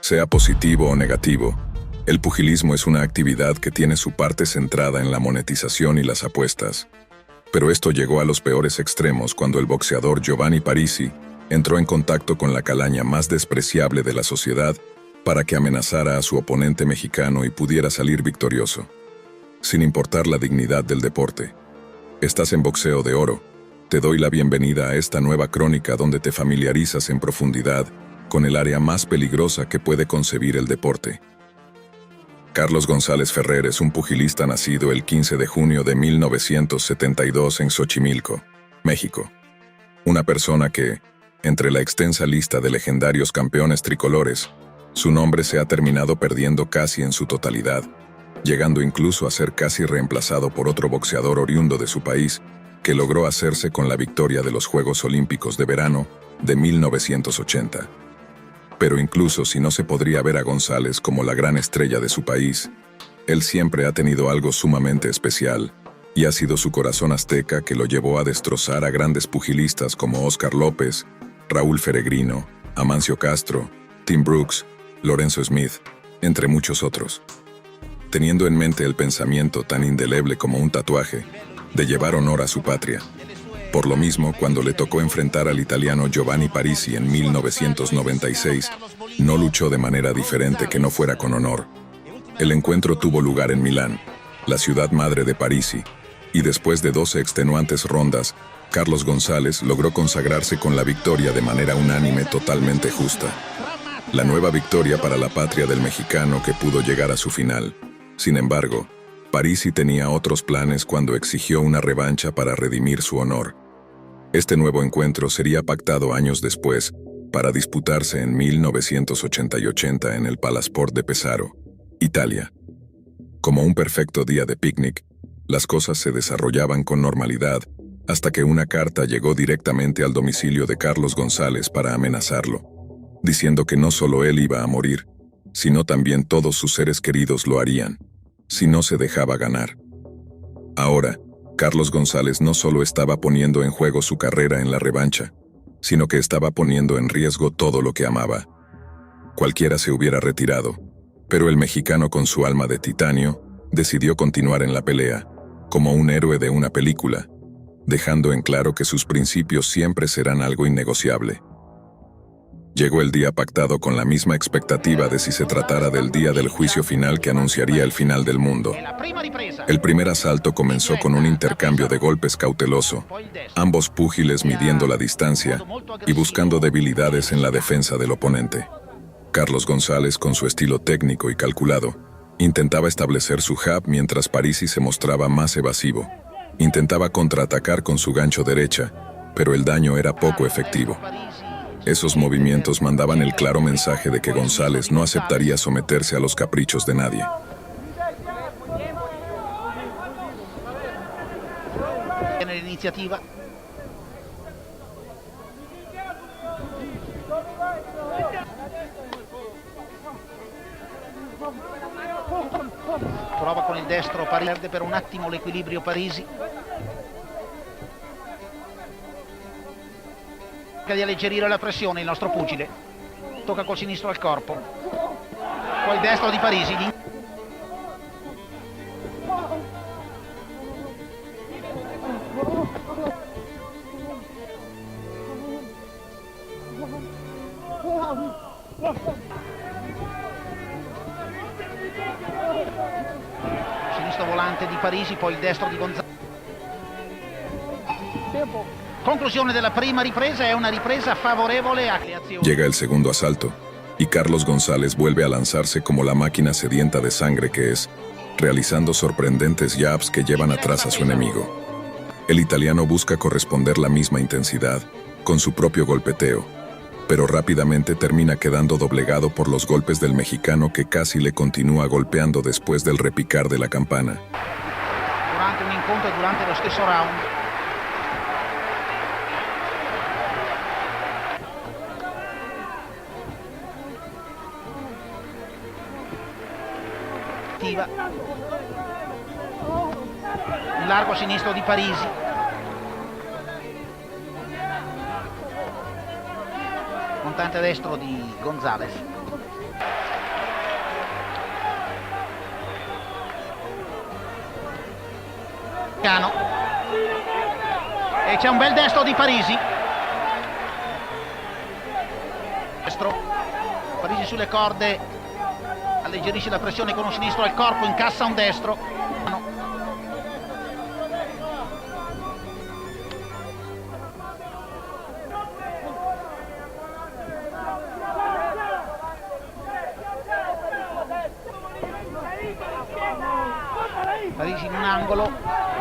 Sea positivo o negativo, el pugilismo es una actividad que tiene su parte centrada en la monetización y las apuestas. Pero esto llegó a los peores extremos cuando el boxeador Giovanni Parisi entró en contacto con la calaña más despreciable de la sociedad para que amenazara a su oponente mexicano y pudiera salir victorioso. Sin importar la dignidad del deporte. Estás en Boxeo de Oro. Te doy la bienvenida a esta nueva crónica donde te familiarizas en profundidad con el área más peligrosa que puede concebir el deporte. Carlos González Ferrer es un pugilista nacido el 15 de junio de 1972 en Xochimilco, México. Una persona que, entre la extensa lista de legendarios campeones tricolores, su nombre se ha terminado perdiendo casi en su totalidad, llegando incluso a ser casi reemplazado por otro boxeador oriundo de su país, que logró hacerse con la victoria de los Juegos Olímpicos de Verano de 1980. Pero incluso si no se podría ver a González como la gran estrella de su país, él siempre ha tenido algo sumamente especial, y ha sido su corazón azteca que lo llevó a destrozar a grandes pugilistas como Oscar López, Raúl Feregrino, Amancio Castro, Tim Brooks, Lorenzo Smith, entre muchos otros. Teniendo en mente el pensamiento tan indeleble como un tatuaje, de llevar honor a su patria. Por lo mismo, cuando le tocó enfrentar al italiano Giovanni Parisi en 1996, no luchó de manera diferente que no fuera con honor. El encuentro tuvo lugar en Milán, la ciudad madre de Parisi, y después de 12 extenuantes rondas, Carlos González logró consagrarse con la victoria de manera unánime totalmente justa. La nueva victoria para la patria del mexicano que pudo llegar a su final. Sin embargo, Parisi tenía otros planes cuando exigió una revancha para redimir su honor. Este nuevo encuentro sería pactado años después, para disputarse en 1980 y 80 en el Palasport de Pesaro, Italia. Como un perfecto día de picnic, las cosas se desarrollaban con normalidad, hasta que una carta llegó directamente al domicilio de Carlos González para amenazarlo, diciendo que no solo él iba a morir, sino también todos sus seres queridos lo harían, si no se dejaba ganar. Ahora, Carlos González no solo estaba poniendo en juego su carrera en la revancha, sino que estaba poniendo en riesgo todo lo que amaba. Cualquiera se hubiera retirado, pero el mexicano con su alma de titanio decidió continuar en la pelea, como un héroe de una película, dejando en claro que sus principios siempre serán algo innegociable. Llegó el día pactado con la misma expectativa de si se tratara del día del juicio final que anunciaría el final del mundo. El primer asalto comenzó con un intercambio de golpes cauteloso, ambos púgiles midiendo la distancia y buscando debilidades en la defensa del oponente. Carlos González, con su estilo técnico y calculado, intentaba establecer su jab mientras Parisi se mostraba más evasivo. Intentaba contraatacar con su gancho derecha, pero el daño era poco efectivo. Esos movimientos mandaban el claro mensaje de que González no aceptaría someterse a los caprichos de nadie. Prova con il destro, perde per un attimo l'equilibrio Parisi. Cerca di alleggerire la pressione il nostro pugile. Tocca col sinistro al corpo. Poi il destro di Parisi. Sinistro volante di Parisi, poi il destro di González. Conclusione della prima ripresa, è una ripresa favorevole a creazione. Llega el segundo asalto, y Carlos González vuelve a lanzarse como la máquina sedienta de sangre que es, realizando sorprendentes jabs que llevan atrás a su enemigo. El italiano busca corresponder la misma intensidad, con su propio golpeteo, pero rápidamente termina quedando doblegado por los golpes del mexicano que casi le continúa golpeando después del repicar de la campana. Durante un incontro e durante lo stesso round. Il largo sinistro di Parisi. Montante destro di González. Cano. E c'è un bel destro di Parisi. Destro. Parisi sulle corde. Alleggerisce la pressione con un sinistro al corpo, incassa un destro. No. Parisi in un angolo,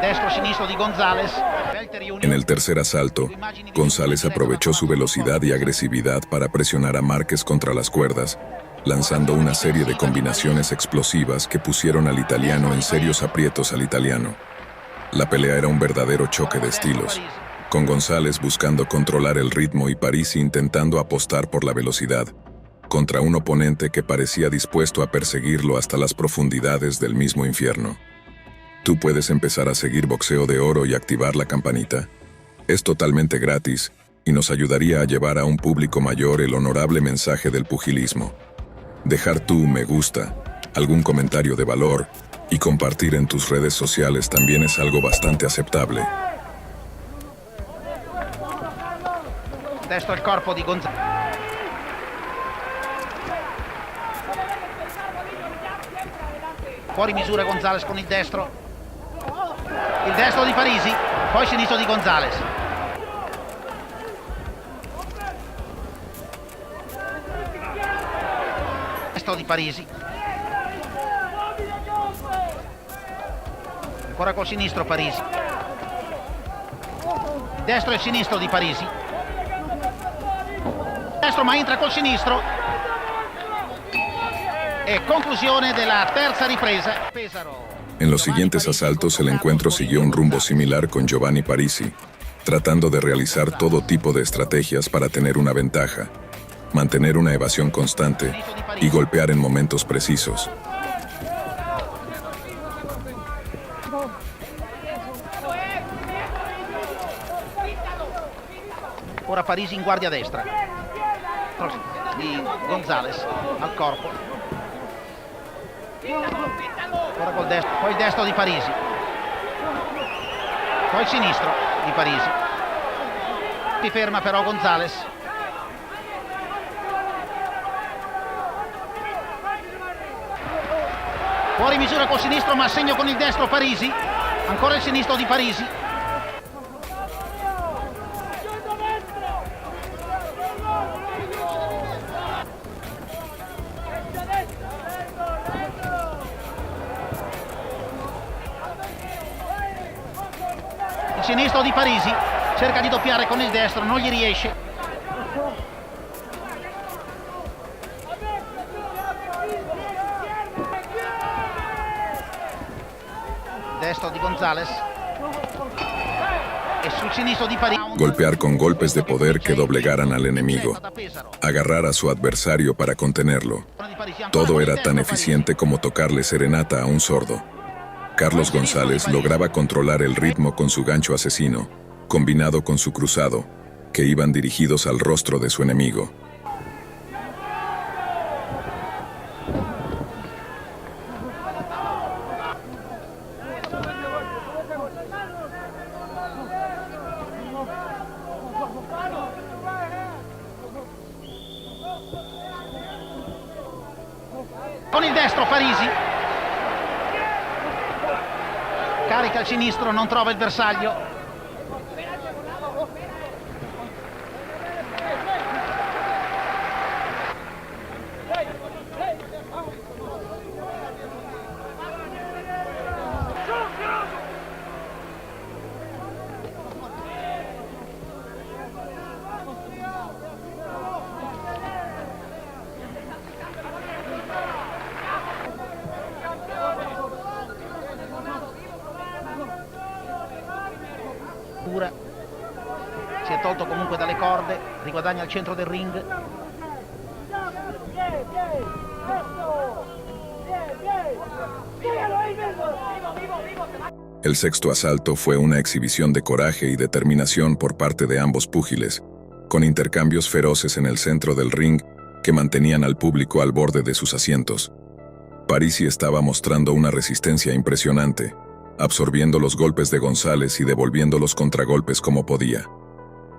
destro-sinistro di González. En el tercer asalto, González aprovechó su velocidad y agresividad para presionar a Márquez contra las cuerdas, lanzando una serie de combinaciones explosivas que pusieron al italiano en serios aprietos al italiano. La pelea era un verdadero choque de estilos, con González buscando controlar el ritmo y Parisi intentando apostar por la velocidad, contra un oponente que parecía dispuesto a perseguirlo hasta las profundidades del mismo infierno. Tú puedes empezar a seguir Boxeo de Oro y activar la campanita. Es totalmente gratis y nos ayudaría a llevar a un público mayor el honorable mensaje del pugilismo. Dejar tu me gusta, algún comentario de valor y compartir en tus redes sociales también es algo bastante aceptable. Destro al corpo di González. Fuori misura González con il destro. Il destro di Parisi, poi sinistro di González. Destro di Parisi. Ancora col sinistro Parisi. Destro e sinistro di Parisi. Destro ma entra col sinistro. E conclusione della terza ripresa. Pesaro. En los siguientes asaltos el encuentro siguió un rumbo similar con Giovanni Parisi, tratando de realizar todo tipo de estrategias para tener una ventaja, mantener una evasión constante y golpear en momentos precisos. Ora Parisi in guardia destra. Di González al corpo. Ora col destro, poi il destro di Parisi, poi il sinistro di Parisi. Si ferma però González. Fuori misura col sinistro ma segno con il destro Parisi. Ancora il sinistro di Parisi. Sinistro di Parisi, cerca di doppiare con il destro, non gli riesce. Destro di González. E sul sinistro di Parisi. Golpear con golpes de poder que doblegaran al enemigo. Agarrar a su adversario para contenerlo. Todo era tan eficiente como tocarle serenata a un sordo. Carlos González lograba controlar el ritmo con su gancho asesino, combinado con su cruzado, que iban dirigidos al rostro de su enemigo. Con il destro Parisi. Carica il sinistro, non trova il bersaglio. Si è tolto comunque dalle corde, riguadagna al centro del ring. El sexto asalto fue una exhibición de coraje y determinación por parte de ambos púgiles, con intercambios feroces en el centro del ring que mantenían al público al borde de sus asientos. Parisi estaba mostrando una resistencia impresionante, absorbiendo los golpes de González y devolviendo los contragolpes como podía,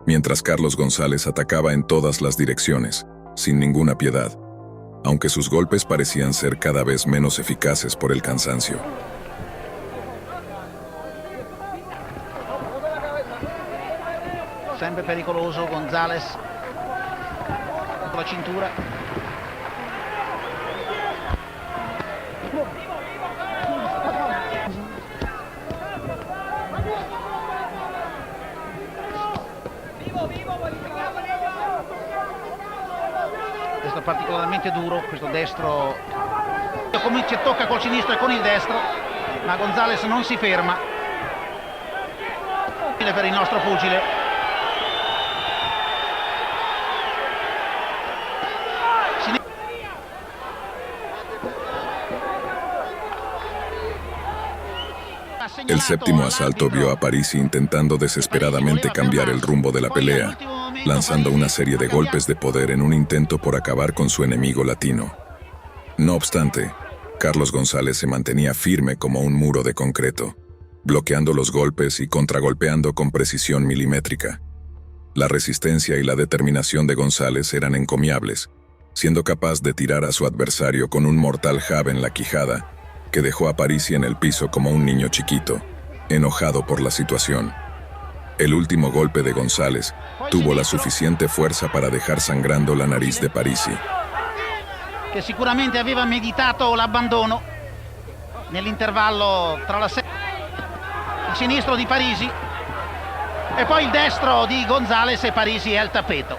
mientras Carlos González atacaba en todas las direcciones, sin ninguna piedad, aunque sus golpes parecían ser cada vez menos eficaces por el cansancio. Sempre pericoloso González con la cintura. Questo è particolarmente duro, questo destro comincia, tocca col sinistro e con il destro, ma González non si ferma. Per il nostro pugile. El séptimo asalto vio a Parisi intentando desesperadamente cambiar el rumbo de la pelea, lanzando una serie de golpes de poder en un intento por acabar con su enemigo latino. No obstante, Carlos González se mantenía firme como un muro de concreto, bloqueando los golpes y contragolpeando con precisión milimétrica. La resistencia y la determinación de González eran encomiables, siendo capaz de tirar a su adversario con un mortal jab en la quijada, que dejó a Parisi en el piso como un niño chiquito, enojado por la situación. El último golpe de González tuvo la suficiente fuerza para dejar sangrando la nariz de Parisi, che sicuramente aveva meditato l'abbandono nell'intervallo tra il sinistro di Parisi e poi il destro di González, e Parisi è al tappeto.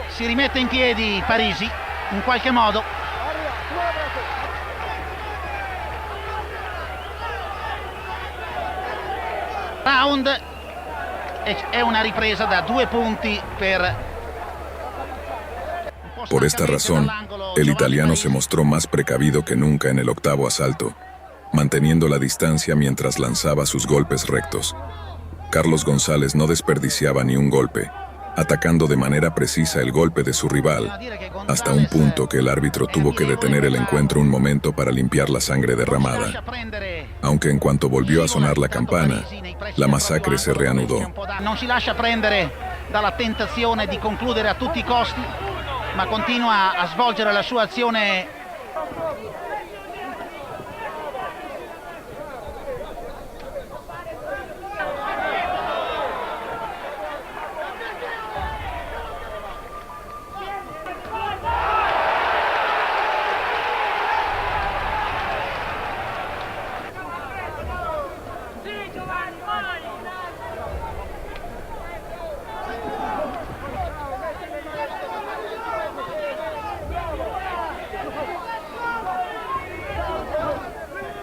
Si rimette in piedi Parisi in qualche modo. Round è una ripresa da 2 punti per... Por esta razón, el italiano se mostró más precavido que nunca en el octavo asalto, manteniendo la distancia mientras lanzaba sus golpes rectos. Carlos González no desperdiciaba ni un golpe, atacando de manera precisa el golpe de su rival, hasta un punto que el árbitro tuvo que detener el encuentro un momento para limpiar la sangre derramada. Aunque en cuanto volvió a sonar la campana, la masacre se reanudó. Non si lascia prendere dalla tentazione di concludere a tutti i costi, ma continua a svolgere la sua azione.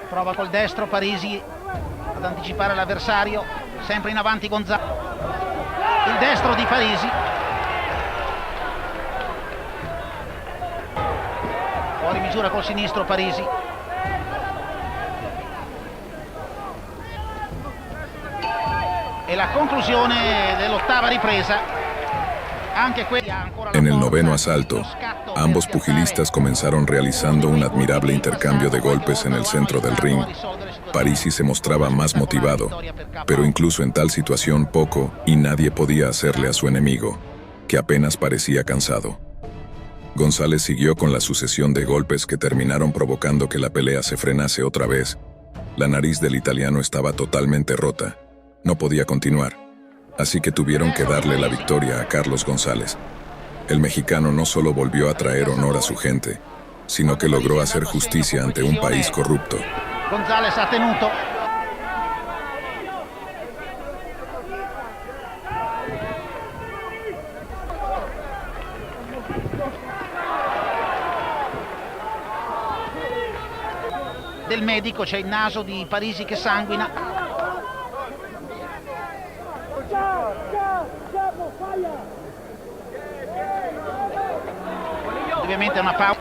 Prova col destro Parisi ad anticipare l'avversario, sempre in avanti González. Il destro di Parisi. Fuori misura col sinistro Parisi. E la conclusione dell'ottava ripresa. En el noveno asalto, ambos pugilistas comenzaron realizando un admirable intercambio de golpes en el centro del ring. Parisi se mostraba más motivado, pero incluso en tal situación poco y nadie podía hacerle a su enemigo, que apenas parecía cansado. González siguió con la sucesión de golpes que terminaron provocando que la pelea se frenase otra vez. La nariz del italiano estaba totalmente rota. No podía continuar. Así que tuvieron que darle la victoria a Carlos González. El mexicano no solo volvió a traer honor a su gente, sino que logró hacer justicia ante un país corrupto. González ha tenuto. Del medico, c'è il naso di Parisi che sanguina. Ovviamente è una pausa.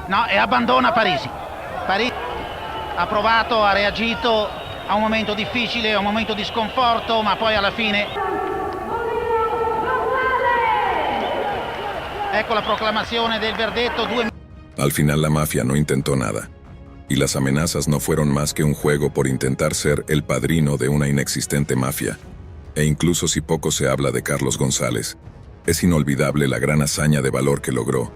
No, e abbandona Parisi. Parisi ha provato, ha reagito a un momento difficile, a un momento di sconforto, ma poi alla fine ecco la proclamazione del verdetto. Al final la mafia no intentó nada, y las amenazas no fueron más que un juego por intentar ser el padrino de una inexistente mafia. E incluso si poco se habla de Carlos González, es inolvidable la gran hazaña de valor que logró.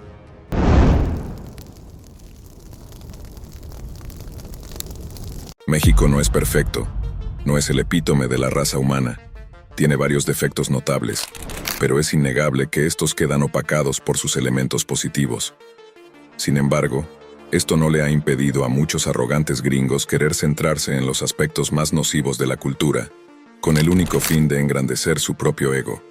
México no es perfecto, no es el epítome de la raza humana, tiene varios defectos notables, pero es innegable que estos quedan opacados por sus elementos positivos. Sin embargo, esto no le ha impedido a muchos arrogantes gringos querer centrarse en los aspectos más nocivos de la cultura, con el único fin de engrandecer su propio ego,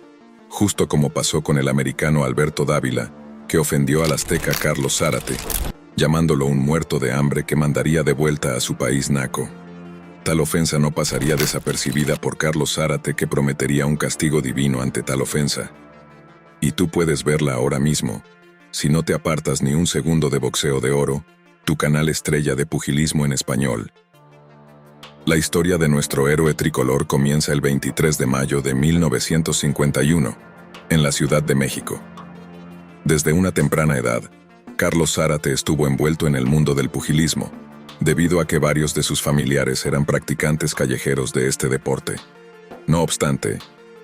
justo como pasó con el americano Alberto Dávila, que ofendió al azteca Carlos Zárate, llamándolo un muerto de hambre que mandaría de vuelta a su país naco. Tal ofensa no pasaría desapercibida por Carlos Zárate, que prometería un castigo divino ante tal ofensa. Y tú puedes verla ahora mismo, si no te apartas ni un segundo de Boxeo de Oro, tu canal estrella de pugilismo en español. La historia de nuestro héroe tricolor comienza el 23 de mayo de 1951, en la Ciudad de México. Desde una temprana edad, Carlos Zárate estuvo envuelto en el mundo del pugilismo, debido a que varios de sus familiares eran practicantes callejeros de este deporte. No obstante,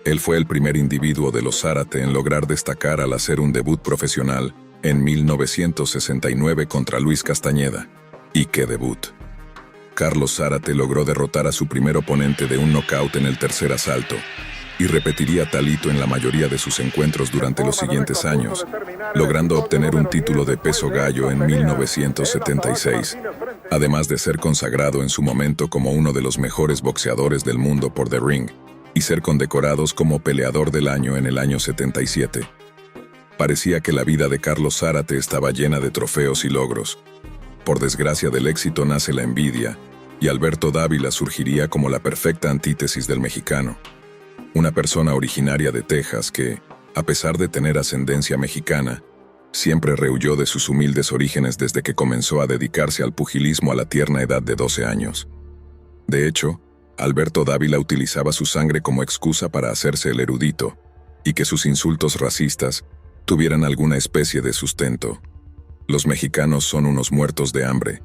él fue el primer individuo de los Zárate en lograr destacar al hacer un debut profesional en 1969 contra Luis Castañeda. ¿Y qué debut? Carlos Zárate logró derrotar a su primer oponente de un nocaut en el tercer asalto, y repetiría tal hito en la mayoría de sus encuentros durante los siguientes años, logrando obtener un título de peso gallo en 1976, además de ser consagrado en su momento como uno de los mejores boxeadores del mundo por The Ring, y ser condecorados como peleador del año en el año 77. Parecía que la vida de Carlos Zárate estaba llena de trofeos y logros. Por desgracia del éxito nace la envidia, y Alberto Dávila surgiría como la perfecta antítesis del mexicano. Una persona originaria de Texas que, a pesar de tener ascendencia mexicana, siempre rehuyó de sus humildes orígenes desde que comenzó a dedicarse al pugilismo a la tierna edad de 12 años. De hecho, Alberto Dávila utilizaba su sangre como excusa para hacerse el erudito, y que sus insultos racistas tuvieran alguna especie de sustento. Los mexicanos son unos muertos de hambre.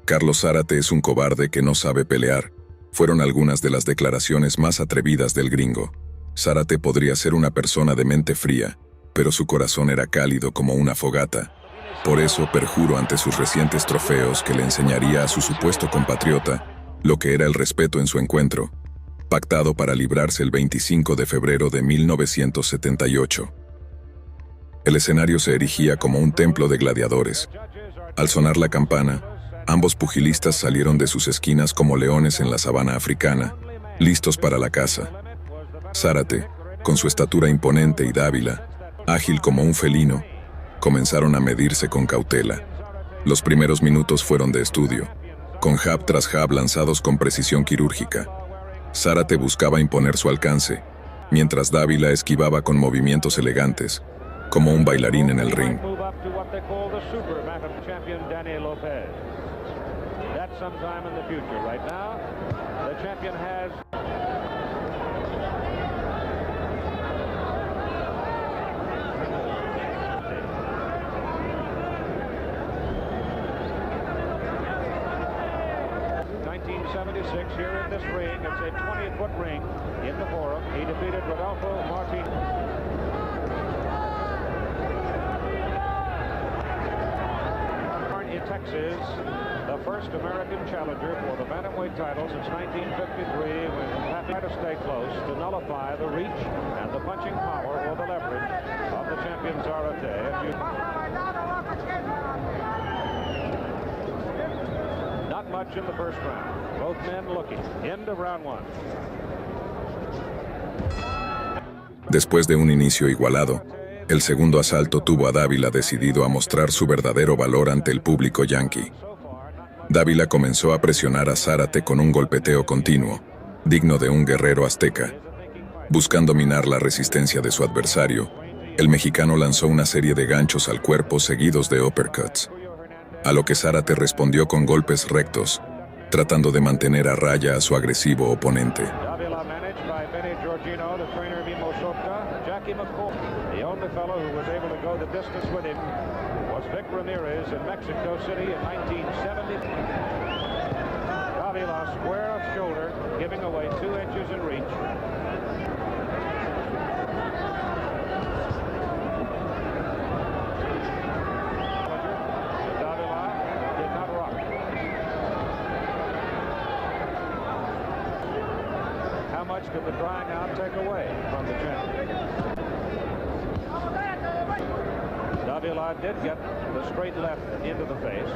Carlos Zárate es un cobarde que no sabe pelear, fueron algunas de las declaraciones más atrevidas del gringo. Zárate podría ser una persona de mente fría, pero su corazón era cálido como una fogata. Por eso perjuró ante sus recientes trofeos que le enseñaría a su supuesto compatriota lo que era el respeto en su encuentro, pactado para librarse el 25 de febrero de 1978. El escenario se erigía como un templo de gladiadores. Al sonar la campana, ambos pugilistas salieron de sus esquinas como leones en la sabana africana, listos para la caza. Zárate, con su estatura imponente, y Dávila, ágil como un felino, comenzaron a medirse con cautela. Los primeros minutos fueron de estudio, con jab tras jab lanzados con precisión quirúrgica. Zárate buscaba imponer su alcance, mientras Dávila esquivaba con movimientos elegantes, como un bailarín en el ring. Sometime in the future. Right now, the champion has 1976 here in this ring. It's a 20-foot ring in the forum. He defeated Rodolfo Martin. In Texas, the first American challenger for the bantamweight title since 1953, when Pat tried to stay close to nullify the reach and the punching power or the leverage of the champion Zárate. Not much in the first round. Both men looking. End of round one. Después de un inicio igualado, el segundo asalto tuvo a Dávila decidido a mostrar su verdadero valor ante el público yanqui. Dávila comenzó a presionar a Zárate con un golpeteo continuo, digno de un guerrero azteca. Buscando minar la resistencia de su adversario, el mexicano lanzó una serie de ganchos al cuerpo seguidos de uppercuts, a lo que Zárate respondió con golpes rectos, tratando de mantener a raya a su agresivo oponente. Davila managed by Benny Giorgino, the trainer of Imo Sopka, Jackie McCall. The only fellow who was able to go the distance with him was Vic Ramirez in Mexico City in 1970. Davila square of shoulder, giving away 2 inches in reach. Davila did not rock. How much could the drying out take away from the champion? Davila did get the straight left into the face.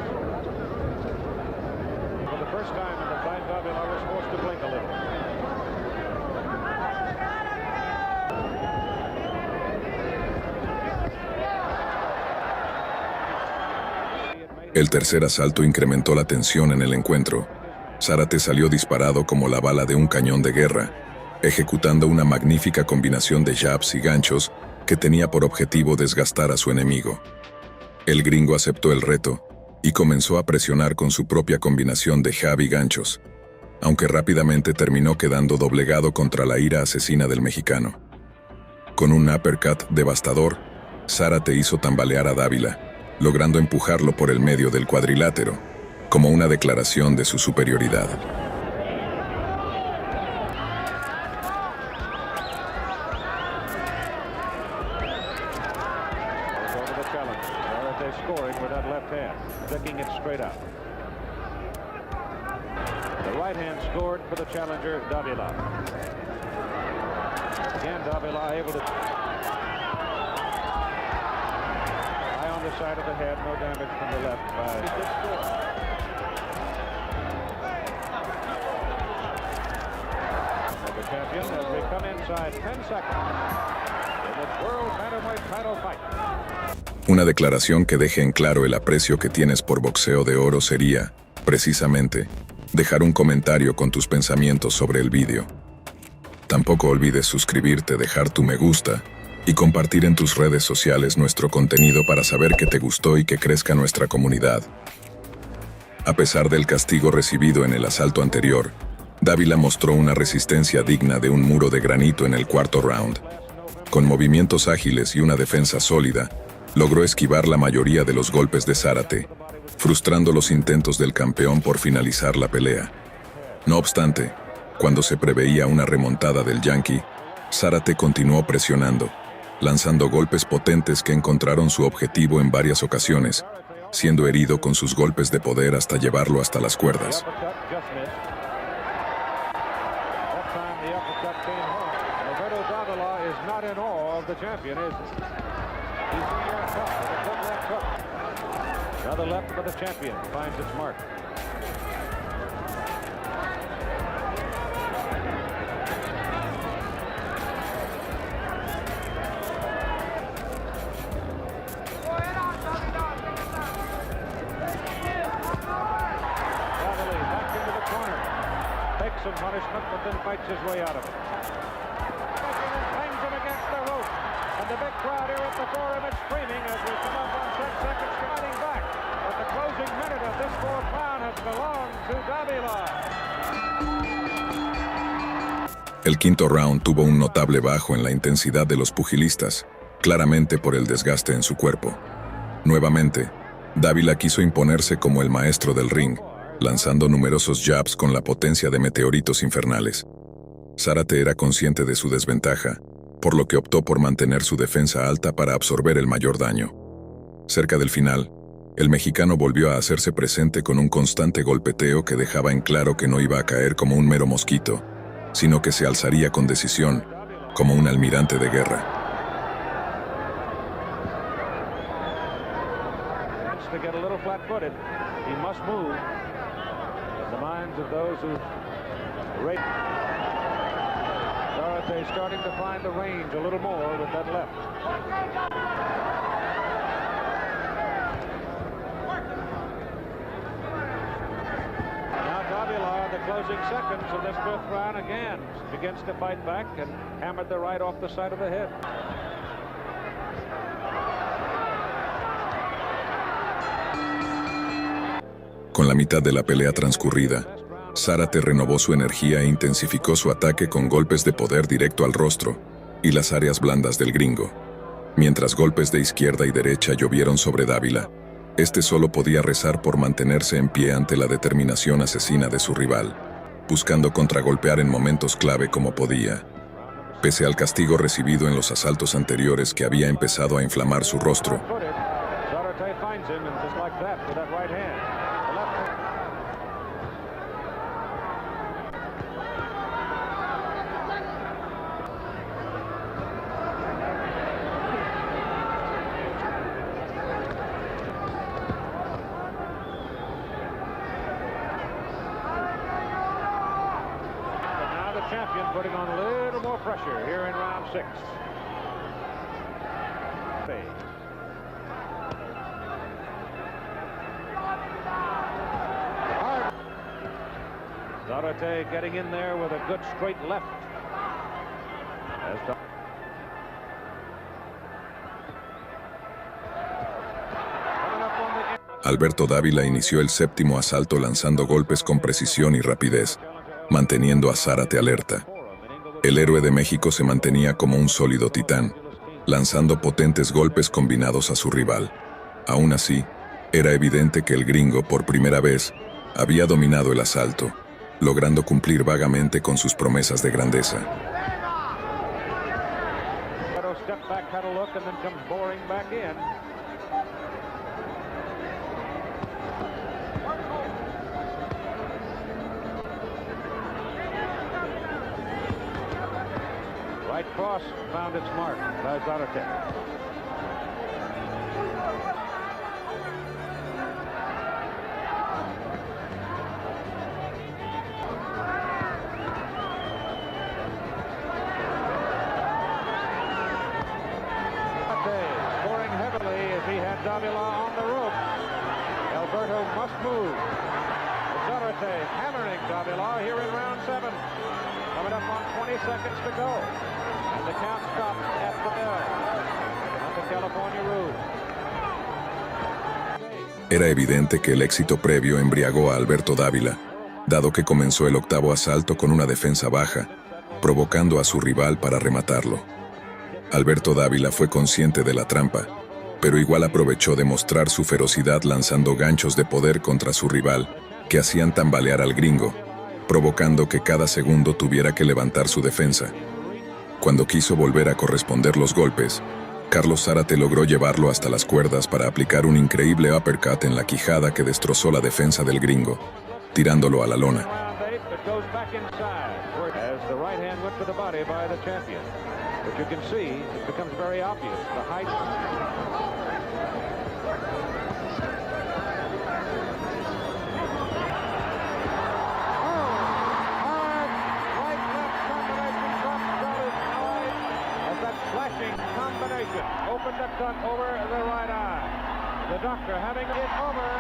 For the first time in the fight, Davila was forced to blink a little. El tercer asalto incrementó la tensión en el encuentro. Zárate salió disparado como la bala de un cañón de guerra, ejecutando una magnífica combinación de jabs y ganchos que tenía por objetivo desgastar a su enemigo. El gringo aceptó el reto y comenzó a presionar con su propia combinación de jab y ganchos, aunque rápidamente terminó quedando doblegado contra la ira asesina del mexicano. Con un uppercut devastador, Zárate hizo tambalear a Davila, logrando empujarlo por el medio del cuadrilátero, como una declaración de su superioridad. Scoring with that left hand, sticking it straight out. The right hand scored for the challenger, Davila. Again, Davila able to... High on the side of the head, no damage from the left. He did score. The champion as we come inside 10 seconds in the World Bantamweight title fight. Una declaración que deje en claro el aprecio que tienes por Boxeo de Oro sería, precisamente, dejar un comentario con tus pensamientos sobre el vídeo. Tampoco olvides suscribirte, dejar tu me gusta y compartir en tus redes sociales nuestro contenido para saber que te gustó y que crezca nuestra comunidad. A pesar del castigo recibido en el asalto anterior, Davila mostró una resistencia digna de un muro de granito en el cuarto round. Con movimientos ágiles y una defensa sólida, logró esquivar la mayoría de los golpes de Zárate, frustrando los intentos del campeón por finalizar la pelea. No obstante, cuando se preveía una remontada del Yankee, Zárate continuó presionando, lanzando golpes potentes que encontraron su objetivo en varias ocasiones, siendo herido con sus golpes de poder hasta llevarlo hasta las cuerdas. Another left for the champion finds its mark. Davila back into the corner. Takes some punishment, but then fights his way out of it. Hangs him against the rope. And the big crowd here at the forum is screaming as we come up on 10 seconds fighting back. But the closing minute of this fourth round has belonged to Davila. El quinto round tuvo un notable bajo en la intensidad de los pugilistas, claramente por el desgaste en su cuerpo. Nuevamente, Davila quiso imponerse como el maestro del ring, lanzando numerosos jabs con la potencia de meteoritos infernales. Zárate era consciente de su desventaja, por lo que optó por mantener su defensa alta para absorber el mayor daño. Cerca del final, el mexicano volvió a hacerse presente con un constante golpeteo que dejaba en claro que no iba a caer como un mero mosquito, sino que se alzaría con decisión, como un almirante de guerra. To get a little flat-footed, he must move in the minds of those who rate. Zárate starting to find the range a little more with that left. Now Davila, the closing seconds of this fifth round again, begins to fight back and hammered the right off the side of the head. Con la mitad de la pelea transcurrida, Zárate renovó su energía e intensificó su ataque con golpes de poder directo al rostro y las áreas blandas del gringo. Mientras golpes de izquierda y derecha llovieron sobre Dávila, este solo podía rezar por mantenerse en pie ante la determinación asesina de su rival, buscando contragolpear en momentos clave como podía. Pese al castigo recibido en los asaltos anteriores que había empezado a inflamar su rostro, champion putting on a little more pressure here in round 6. Zárate getting in there with a good straight left. Alberto Dávila inició el séptimo asalto lanzando golpes con precisión y rapidez, manteniendo a Zárate alerta. El héroe de México se mantenía como un sólido titán, lanzando potentes golpes combinados a su rival. Aún así, era evidente que el gringo, por primera vez, había dominado el asalto, logrando cumplir vagamente con sus promesas de grandeza. Right cross found its mark by Zárate. Scoring heavily as he had Dávila on the ropes. Alberto must move. Zárate hammering Dávila here in round 7. Coming up on 20 seconds to go. And the count stops at the bell. On the California Rule. Era evidente que el éxito previo embriagó a Alberto Dávila, dado que comenzó el octavo asalto con una defensa baja, provocando a su rival para rematarlo. Alberto Dávila fue consciente de la trampa, pero igual aprovechó de mostrar su ferocidad lanzando ganchos de poder contra su rival, que hacían tambalear al gringo, provocando que cada segundo tuviera que levantar su defensa. Cuando quiso volver a corresponder los golpes, Carlos Zárate logró llevarlo hasta las cuerdas para aplicar un increíble uppercut en la quijada que destrozó la defensa del gringo, tirándolo a la lona. Opened a cut over the right eye. The doctor having it over.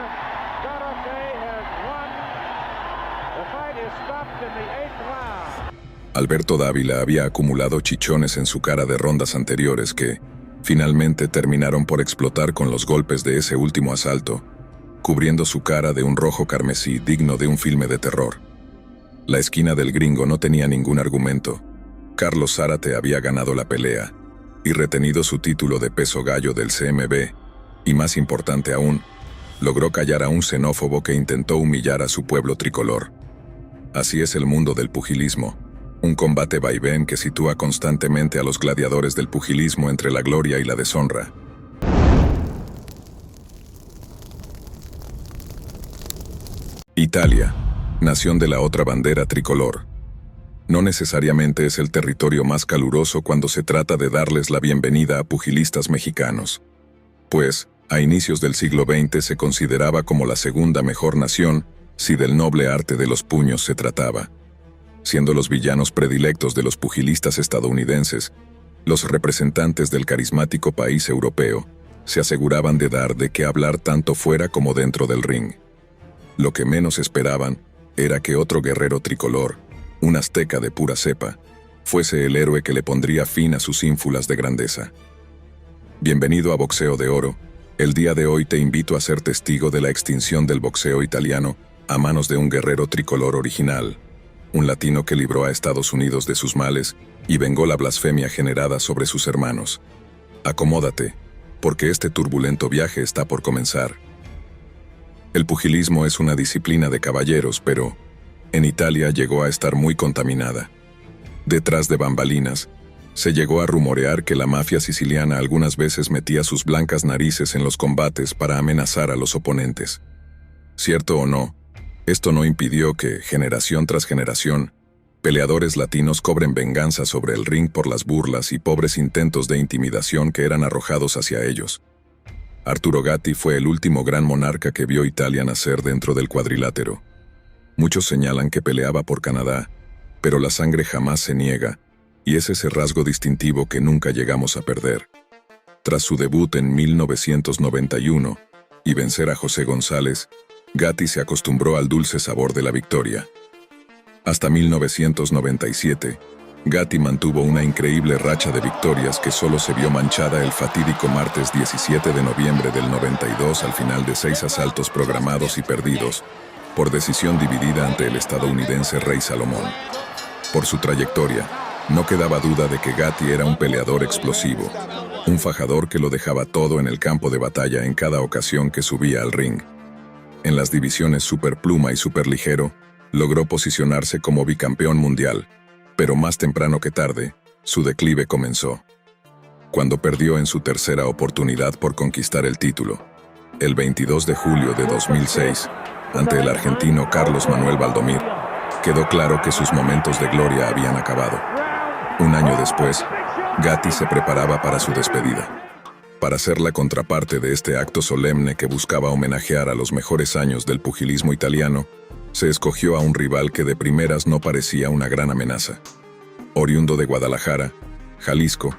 Zárate has won. The fight is stopped in the 8th round. Alberto Dávila había acumulado chichones en su cara de rondas anteriores que, finalmente, terminaron por explotar con los golpes de ese último asalto, cubriendo su cara de un rojo carmesí digno de un filme de terror. La esquina del gringo no tenía ningún argumento. Carlos Zárate había ganado la pelea y retenido su título de peso gallo del CMB, y más importante aún, logró callar a un xenófobo que intentó humillar a su pueblo tricolor. Así es el mundo del pugilismo, un combate vaivén que sitúa constantemente a los gladiadores del pugilismo entre la gloria y la deshonra. Italia, nación de la otra bandera tricolor. No necesariamente es el territorio más caluroso cuando se trata de darles la bienvenida a pugilistas mexicanos. Pues, a inicios del siglo XX se consideraba como la segunda mejor nación si del noble arte de los puños se trataba. Siendo los villanos predilectos de los pugilistas estadounidenses, los representantes del carismático país europeo se aseguraban de dar de qué hablar tanto fuera como dentro del ring. Lo que menos esperaban era que otro guerrero tricolor, un azteca de pura cepa, fuese el héroe que le pondría fin a sus ínfulas de grandeza. Bienvenido a Boxeo de Oro. El día de hoy te invito a ser testigo de la extinción del boxeo italiano a manos de un guerrero tricolor original, un latino que libró a Estados Unidos de sus males y vengó la blasfemia generada sobre sus hermanos. Acomódate, porque este turbulento viaje está por comenzar. El pugilismo es una disciplina de caballeros, pero en Italia llegó a estar muy contaminada. Detrás de bambalinas, se llegó a rumorear que la mafia siciliana algunas veces metía sus blancas narices en los combates para amenazar a los oponentes. Cierto o no, esto no impidió que, generación tras generación, peleadores latinos cobren venganza sobre el ring por las burlas y pobres intentos de intimidación que eran arrojados hacia ellos. Arturo Gatti fue el último gran monarca que vio Italia nacer dentro del cuadrilátero. Muchos señalan que peleaba por Canadá, pero la sangre jamás se niega, y es ese rasgo distintivo que nunca llegamos a perder. Tras su debut en 1991 y vencer a José González, Gatti se acostumbró al dulce sabor de la victoria. Hasta 1997, Gatti mantuvo una increíble racha de victorias que solo se vio manchada el fatídico martes 17 de noviembre del 92 al final de 6 asaltos programados y perdidos, por decisión dividida ante el estadounidense Rey Salomón. Por su trayectoria, no quedaba duda de que Gatti era un peleador explosivo, un fajador que lo dejaba todo en el campo de batalla en cada ocasión que subía al ring. En las divisiones superpluma y superligero, logró posicionarse como bicampeón mundial, pero más temprano que tarde, su declive comenzó. Cuando perdió en su tercera oportunidad por conquistar el título, el 22 de julio de 2006, ante el argentino Carlos Manuel Valdomir, quedó claro que sus momentos de gloria habían acabado. Un año después, Gatti se preparaba para su despedida. Para ser la contraparte de este acto solemne que buscaba homenajear a los mejores años del pugilismo italiano, se escogió a un rival que de primeras no parecía una gran amenaza. Oriundo de Guadalajara, Jalisco,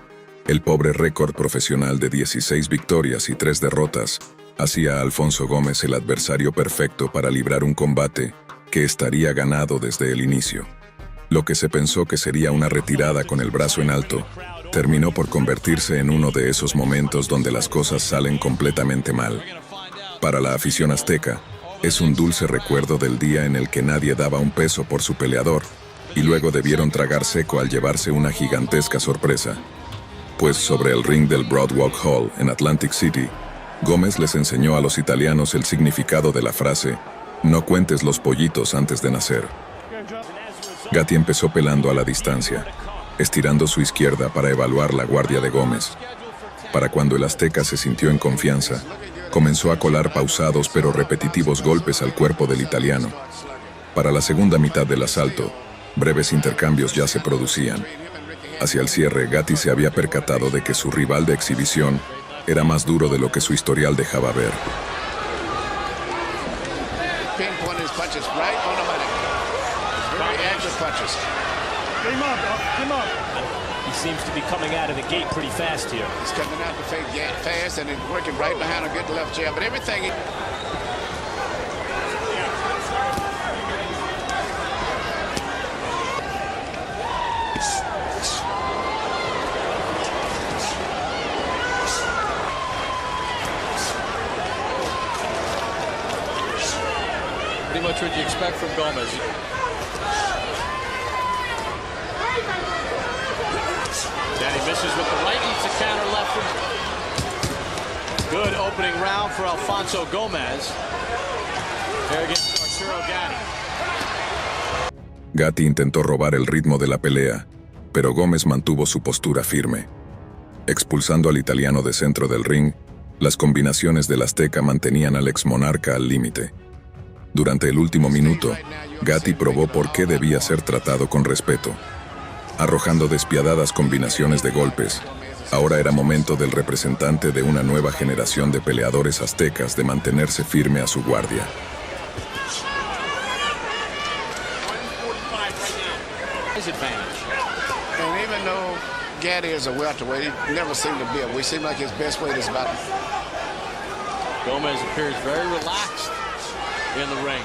el pobre récord profesional de 16 victorias y 3 derrotas hacía a Alfonso Gómez el adversario perfecto para librar un combate que estaría ganado desde el inicio. Lo que se pensó que sería una retirada con el brazo en alto, terminó por convertirse en uno de esos momentos donde las cosas salen completamente mal. Para la afición azteca, es un dulce recuerdo del día en el que nadie daba un peso por su peleador, y luego debieron tragar seco al llevarse una gigantesca sorpresa. Pues sobre el ring del Broadwalk Hall en Atlantic City, Gómez les enseñó a los italianos el significado de la frase «No cuentes los pollitos antes de nacer». Gatti empezó pelando a la distancia, estirando su izquierda para evaluar la guardia de Gómez. Para cuando el azteca se sintió en confianza, comenzó a colar pausados pero repetitivos golpes al cuerpo del italiano. Para la segunda mitad del asalto, breves intercambios ya se producían. Hacia el cierre, Gatti se había percatado de que su rival de exhibición era más duro de lo que su historial dejaba ver. He seems to be coming out of the gate pretty fast here. He's coming out the gate fast and it's working right behind a good left jab, but everything. Pretty much what you expect from Gomez. Danny misses with the right, eats a counter left from... Good opening round for Alfonso Gomez. There against Arturo Gatti. Gatti intentó robar el ritmo de la pelea, pero Gómez mantuvo su postura firme. Expulsando al italiano de centro del ring, las combinaciones del azteca mantenían al exmonarca al límite. Durante el último minuto, Gatti probó por qué debía ser tratado con respeto. Arrojando despiadadas combinaciones de golpes, ahora era momento del representante de una nueva generación de peleadores aztecas de mantenerse firme a su guardia. And even though Gatti is a welterweight, he never seemed to be a weight. Seemed like his best weight is about. Gomez appears very relaxed in the ring.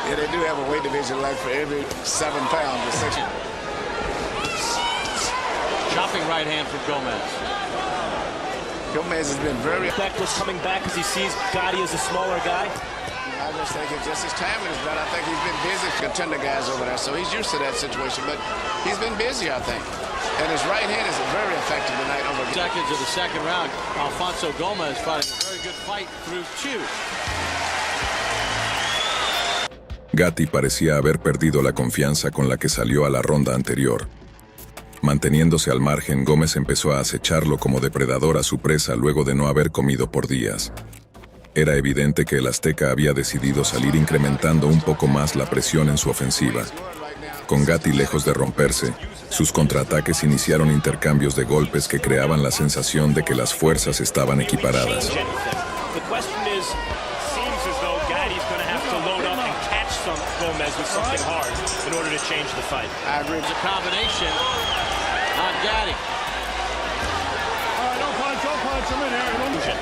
Yeah, they do have a weight division like for every 7 pounds or 6. Chopping right hand from Gomez. Gomez has been very... Beck was coming back because he sees Gotti as a smaller guy. I just think it's just his timing is better. I think he's been busy contender guys over there, so he's used to that situation, but he's been busy, I think. And his right hand is very effective tonight over... Seconds of the second round, Alfonso Gomez fighting a very good fight through 2. Gatti parecía haber perdido la confianza con la que salió a la ronda anterior. Manteniéndose al margen, Gómez empezó a acecharlo como depredador a su presa luego de no haber comido por días. Era evidente que el azteca había decidido salir incrementando un poco más la presión en su ofensiva. Con Gatti lejos de romperse, sus contraataques iniciaron intercambios de golpes que creaban la sensación de que las fuerzas estaban equiparadas. Gomez with something hard in order to change the fight. I agree. It's a combination on Gatti. Don't punch him in here.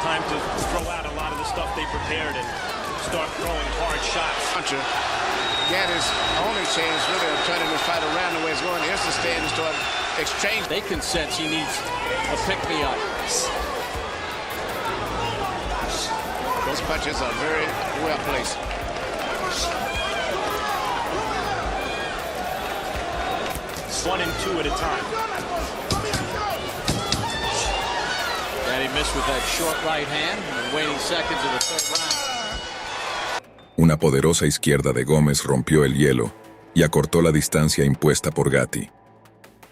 Time to throw out a lot of the stuff they prepared and start throwing hard shots. Puncher. Gatti's only chance really of turning this fight around the way it's going is to stay and start exchanging. They can sense he needs a pick-me-up. Those punches are very well placed. One and two at a time. And he missed with that short right hand in the waning seconds of the third round. Una poderosa izquierda de Gómez rompió el hielo y acortó la distancia impuesta por Gatti.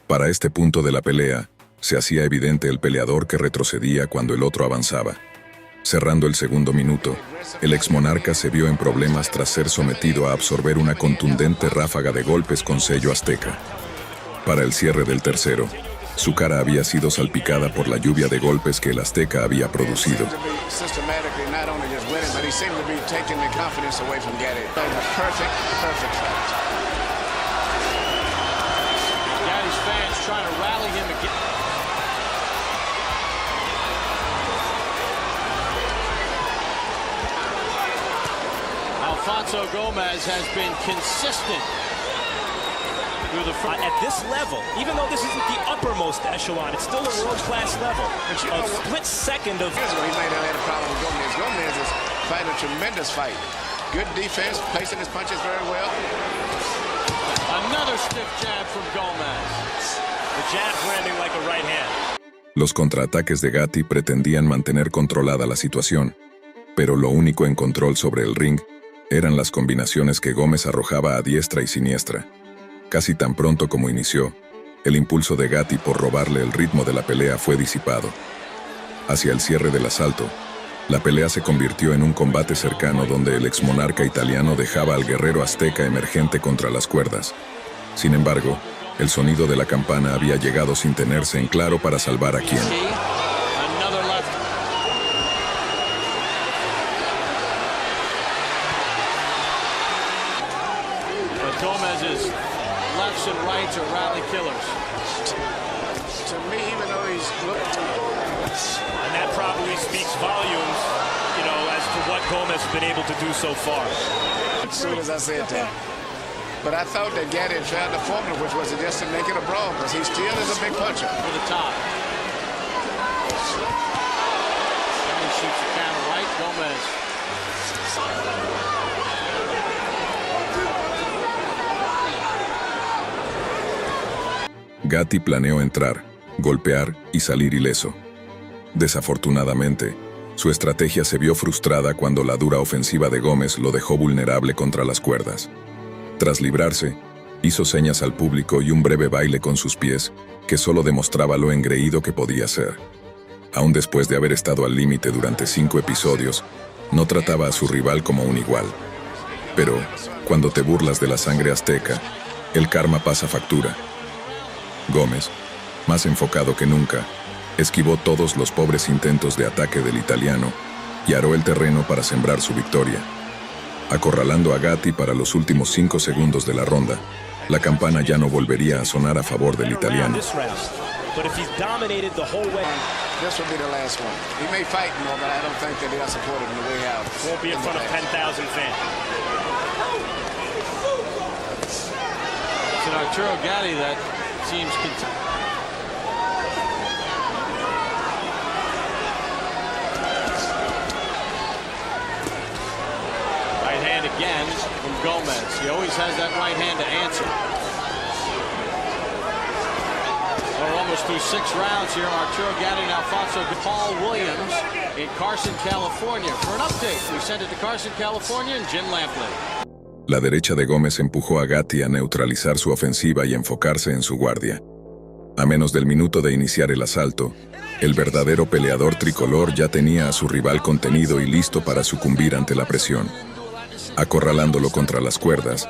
Para este punto de la pelea, se hacía evidente el peleador que retrocedía cuando el otro avanzaba. Cerrando el segundo minuto, el exmonarca se vio en problemas tras ser sometido a absorber una contundente ráfaga de golpes con sello azteca. Para el cierre del tercero, su cara había sido salpicada por la lluvia de golpes que el azteca había producido. Gatti's fans trying to rally him again. Alfonso Gomez has been consistent. At this level, even though this isn't the uppermost echelon, it's still a world-class level. A split second of... He might have had a problem with Gomez. Gomez is fighting a tremendous fight. Good defense, placing his punches very well. Another stiff jab from Gomez. The jab landing like a right hand. Los contraataques de Gatti pretendían mantener controlada la situación, pero lo único en control sobre el ring eran las combinaciones que Gómez arrojaba a diestra y siniestra. Casi tan pronto como inició, el impulso de Gatti por robarle el ritmo de la pelea fue disipado. Hacia el cierre del asalto, la pelea se convirtió en un combate cercano donde el exmonarca italiano dejaba al guerrero azteca emergente contra las cuerdas. Sin embargo, el sonido de la campana había llegado sin tenerse en claro para salvar a quien. Gomez's lefts and rights are rally killers. To me, even though he's looked... And that probably speaks volumes, you know, as to what Gomez has been able to do so far. As soon as I said that. But I thought that Gatti had found the formula, which was just to make it a brawl, because he still is a big puncher. For the top. He shoots the counter right, Gomez. Gatti planeó entrar, golpear y salir ileso. Desafortunadamente, su estrategia se vio frustrada cuando la dura ofensiva de Gómez lo dejó vulnerable contra las cuerdas. Tras librarse, hizo señas al público y un breve baile con sus pies, que solo demostraba lo engreído que podía ser. Aún después de haber estado al límite durante 5 episodios, no trataba a su rival como un igual. Pero, cuando te burlas de la sangre azteca, el karma pasa factura. Gómez, más enfocado que nunca, esquivó todos los pobres intentos de ataque del italiano y aró el terreno para sembrar su victoria. Acorralando a Gatti para los últimos 5 segundos de la ronda, la campana ya no volvería a sonar a favor del italiano. But if he's dominated the whole way, this will be the last one. He may fight more, but I don't think that he'll support him the way out. Won't be in front of 10,000 fans. It's an Arturo Gatti that seems content. again from Gomez. He always has that right hand to answer. We're almost through 6 rounds here. Arturo Gatti and Alfonso Paul Williams in Carson, California. For an update, we send it to Carson, California, and Jim Lampley. La derecha de Gómez empujó a Gatti a neutralizar su ofensiva y enfocarse en su guardia. A menos del minuto de iniciar el asalto, el verdadero peleador tricolor ya tenía a su rival contenido y listo para sucumbir ante la presión. Acorralándolo contra las cuerdas,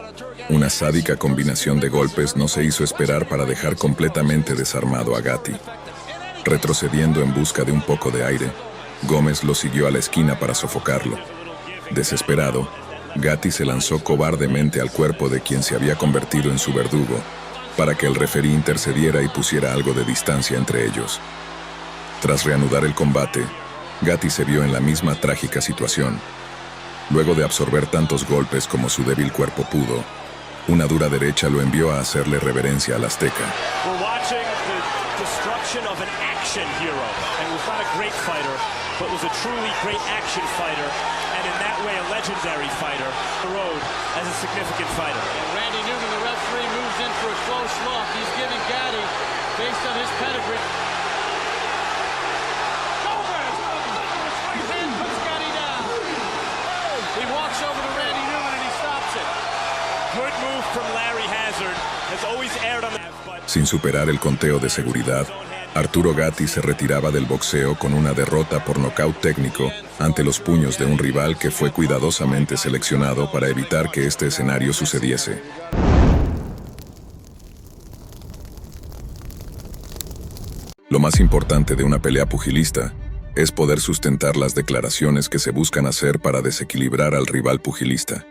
una sádica combinación de golpes no se hizo esperar para dejar completamente desarmado a Gatti. Retrocediendo en busca de un poco de aire, Gómez lo siguió a la esquina para sofocarlo. Desesperado, Gatti se lanzó cobardemente al cuerpo de quien se había convertido en su verdugo, para que el referí intercediera y pusiera algo de distancia entre ellos. Tras reanudar el combate, Gatti se vio en la misma trágica situación. Luego de absorber tantos golpes como su débil cuerpo pudo, una dura derecha lo envió a hacerle reverencia al azteca. We're watching the destruction of an action hero, and was not a great fighter, but was a truly great action fighter, and in that way a legendary fighter. The road as a significant fighter. And Randy Newman, the referee, moves in for a close look. He's giving Gatti, based on his pedigree. Gomez, right hand puts Gatti down. He walks over to Randy Newman and he stops it. Good move from Larry Hazard. Has always aired on the... Sin superar el conteo de seguridad, Arturo Gatti se retiraba del boxeo con una derrota por nocaut técnico ante los puños de un rival que fue cuidadosamente seleccionado para evitar que este escenario sucediese. Lo más importante de una pelea pugilista es poder sustentar las declaraciones que se buscan hacer para desequilibrar al rival pugilista.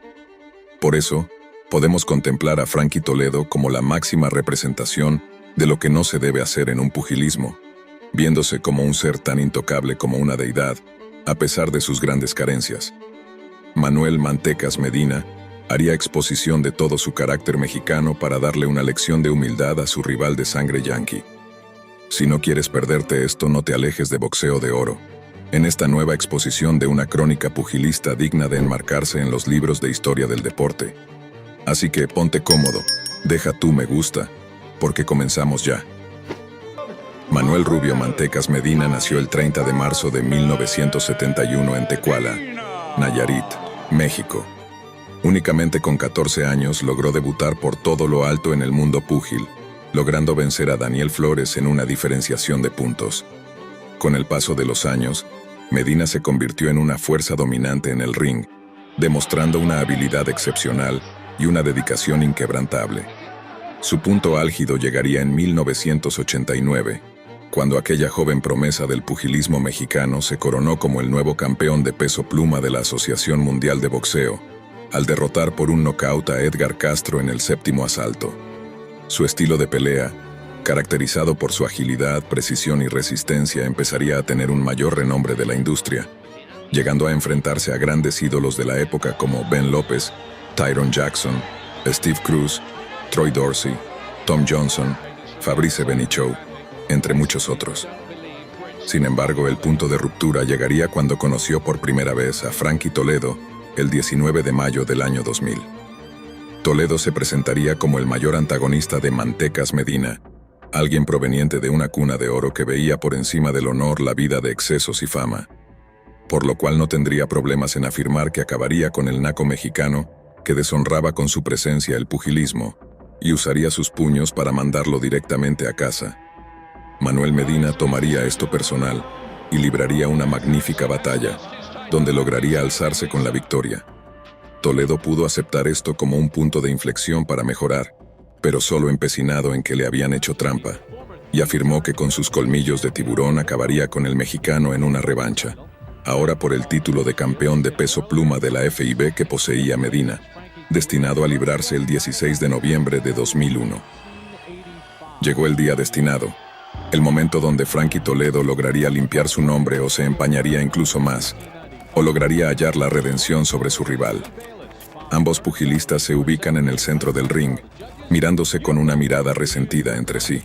Por eso, podemos contemplar a Frankie Toledo como la máxima representación de lo que no se debe hacer en un pugilismo, viéndose como un ser tan intocable como una deidad, a pesar de sus grandes carencias. Manuel Mantecas Medina haría exposición de todo su carácter mexicano para darle una lección de humildad a su rival de sangre yanqui. Si no quieres perderte esto, no te alejes de Boxeo de Oro, en esta nueva exposición de una crónica pugilista digna de enmarcarse en los libros de historia del deporte. Así que ponte cómodo, deja tu me gusta, porque comenzamos ya. Manuel Rubio Mantecas Medina nació el 30 de marzo de 1971 en Tecuala, Nayarit, México. Únicamente con 14 años logró debutar por todo lo alto en el mundo púgil, logrando vencer a Daniel Flores en una diferenciación de puntos. Con el paso de los años, Medina se convirtió en una fuerza dominante en el ring, demostrando una habilidad excepcional y una dedicación inquebrantable. Su punto álgido llegaría en 1989, cuando aquella joven promesa del pugilismo mexicano se coronó como el nuevo campeón de peso pluma de la Asociación Mundial de Boxeo, al derrotar por un nocaut a Edgar Castro en el 7º asalto. Su estilo de pelea, caracterizado por su agilidad, precisión y resistencia, empezaría a tener un mayor renombre de la industria, llegando a enfrentarse a grandes ídolos de la época como Ben López, Tyrone Jackson, Steve Cruz, Troy Dorsey, Tom Johnson, Fabrice Benichou, entre muchos otros. Sin embargo, el punto de ruptura llegaría cuando conoció por primera vez a Frankie Toledo el 19 de mayo del año 2000. Toledo se presentaría como el mayor antagonista de Mantecas Medina, alguien proveniente de una cuna de oro que veía por encima del honor la vida de excesos y fama, por lo cual no tendría problemas en afirmar que acabaría con el naco mexicano que deshonraba con su presencia el pugilismo y usaría sus puños para mandarlo directamente a casa. Manuel Medina tomaría esto personal y libraría una magnífica batalla, donde lograría alzarse con la victoria. Toledo pudo aceptar esto como un punto de inflexión para mejorar, pero solo empecinado en que le habían hecho trampa, y afirmó que con sus colmillos de tiburón acabaría con el mexicano en una revancha, ahora por el título de campeón de peso pluma de la FIB que poseía Medina, destinado a librarse el 16 de noviembre de 2001. Llegó el día destinado, el momento donde Frankie Toledo lograría limpiar su nombre o se empañaría incluso más, o lograría hallar la redención sobre su rival. Ambos pugilistas se ubican en el centro del ring, mirándose con una mirada resentida entre sí.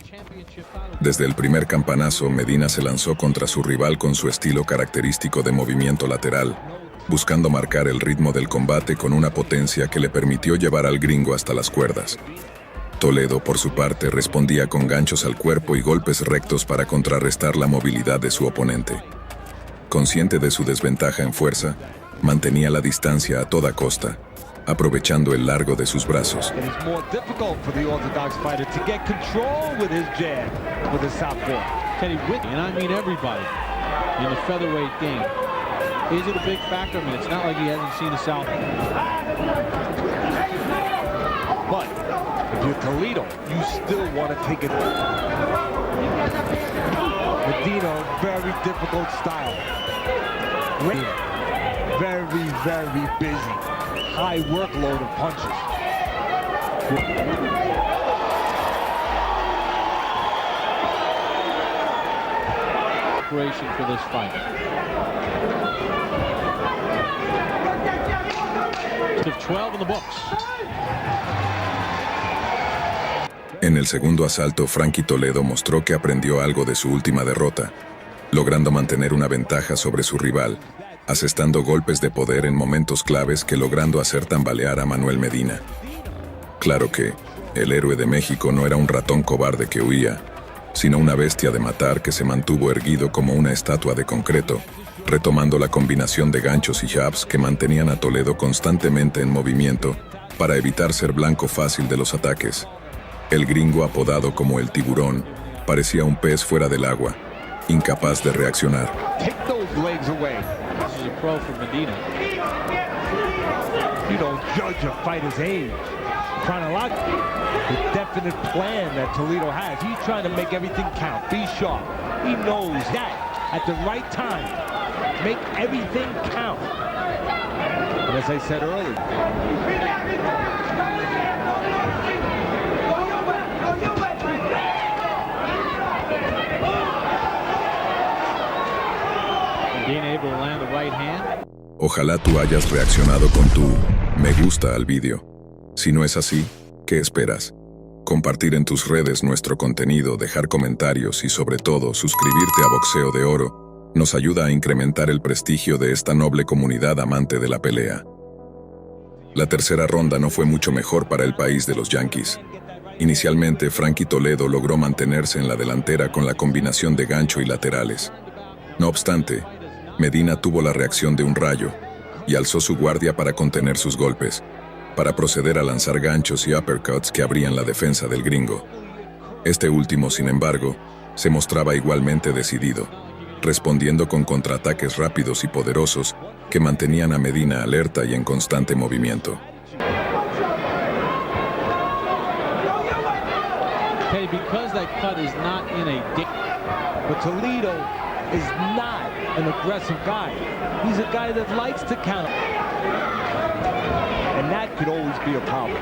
Desde el primer campanazo, Medina se lanzó contra su rival con su estilo característico de movimiento lateral, buscando marcar el ritmo del combate con una potencia que le permitió llevar al gringo hasta las cuerdas. Toledo, por su parte, respondía con ganchos al cuerpo y golpes rectos para contrarrestar la movilidad de su oponente. Consciente de su desventaja en fuerza, mantenía la distancia a toda costa, aprovechando el largo de sus brazos. Teddy Whitney, and I mean everybody in the featherweight game. Is it a big factor? I mean, it's not like he hasn't seen a southpaw. But if you're Toledo, you still want to take it. Medina, very difficult style. Very, very busy. High workload of punches. For this fight. 12 in the books. En el segundo asalto, Frankie Toledo mostró que aprendió algo de su última derrota, logrando mantener una ventaja sobre su rival, asestando golpes de poder en momentos claves que logrando hacer tambalear a Manuel Medina. Claro que el héroe de México no era un ratón cobarde que huía, sino una bestia de matar que se mantuvo erguido como una estatua de concreto, retomando la combinación de ganchos y jabs que mantenían a Toledo constantemente en movimiento para evitar ser blanco fácil de los ataques. El gringo, apodado como el tiburón, parecía un pez fuera del agua, incapaz de reaccionar. Take those legs away. This is a pro for Medina. You don't judge a fighter's age. Chronologically, the definite plan that Toledo has. He's trying to make everything count. Be sharp. He knows that at the right time, make everything count. And as I said earlier, Being able to land the right hand. Ojalá tú hayas reaccionado con tu me gusta al vídeo. Si no es así, ¿qué esperas? Compartir en tus redes nuestro contenido, dejar comentarios y sobre todo suscribirte a Boxeo de Oro nos ayuda a incrementar el prestigio de esta noble comunidad amante de la pelea. La tercera ronda no fue mucho mejor para el país de los Yankees. Inicialmente, Frankie Toledo logró mantenerse en la delantera con la combinación de gancho y laterales. No obstante, Medina tuvo la reacción de un rayo y alzó su guardia para contener sus golpes, para proceder a lanzar ganchos y uppercuts que abrían la defensa del gringo. Este último, sin embargo, se mostraba igualmente decidido, respondiendo con contraataques rápidos y poderosos que mantenían a Medina alerta y en constante movimiento. Teddy, because that cut is not in a dick. but Toledo is not an aggressive guy. He's a guy that likes to counter. And that could always be a problem.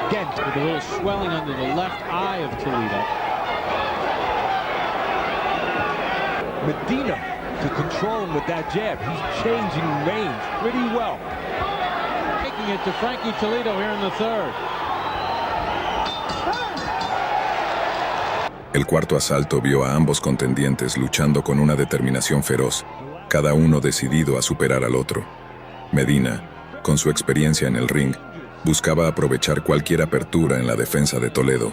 Again, with a little swelling under the left eye of Toledo. Medina to control him with that jab. He's changing range pretty well. Taking it to Frankie Toledo here in the third. El cuarto asalto vio a ambos contendientes luchando con una determinación feroz, cada uno decidido a superar al otro. Medina, con su experiencia en el ring, buscaba aprovechar cualquier apertura en la defensa de Toledo,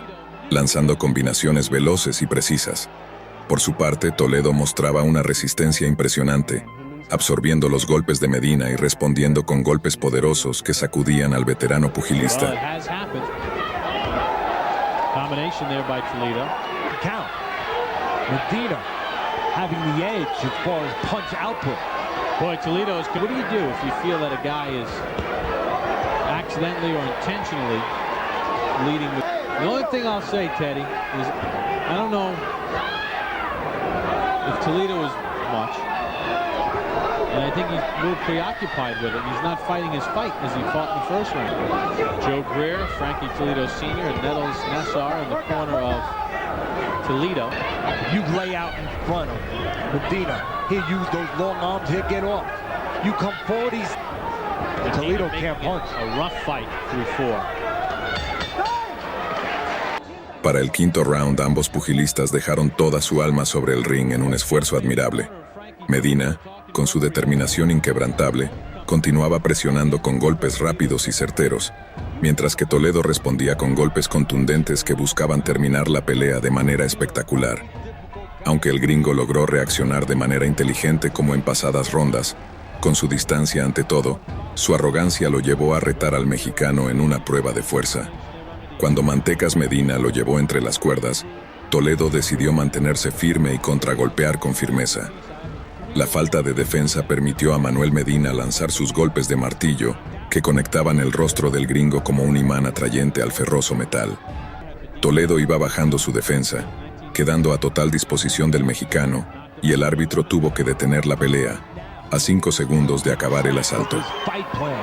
lanzando combinaciones veloces y precisas. Por su parte, Toledo mostraba una resistencia impresionante, absorbiendo los golpes de Medina y respondiendo con golpes poderosos que sacudían al veterano pugilista. Well, it has happened. Combination there by Toledo. Count. Medina having the edge as far as punch output. Boy, Toledo's. What do you do if you feel that a guy is accidentally or intentionally leading with? The only thing I'll say, Teddy, is I don't know if Toledo is much, and I think he's a little preoccupied with it. He's not fighting his fight as he fought in the first round. Joe Greer, Frankie Toledo Sr., and Nettles Nassar in the corner of Toledo. You lay out in front of Medina. He'll use those long arms. He'll get off. You come forward. He's Toledo can't punch. A rough fight through 4. Para el quinto round, ambos pugilistas dejaron toda su alma sobre el ring en un esfuerzo admirable. Medina, con su determinación inquebrantable, continuaba presionando con golpes rápidos y certeros, mientras que Toledo respondía con golpes contundentes que buscaban terminar la pelea de manera espectacular. Aunque el gringo logró reaccionar de manera inteligente como en pasadas rondas, con su distancia ante todo, su arrogancia lo llevó a retar al mexicano en una prueba de fuerza. Cuando Mantecas Medina lo llevó entre las cuerdas, Toledo decidió mantenerse firme y contragolpear con firmeza. La falta de defensa permitió a Manuel Medina lanzar sus golpes de martillo, que conectaban el rostro del gringo como un imán atrayente al ferroso metal. Toledo iba bajando su defensa, quedando a total disposición del mexicano, y el árbitro tuvo que detener la pelea, a 5 segundos de acabar el asalto. Fight plan.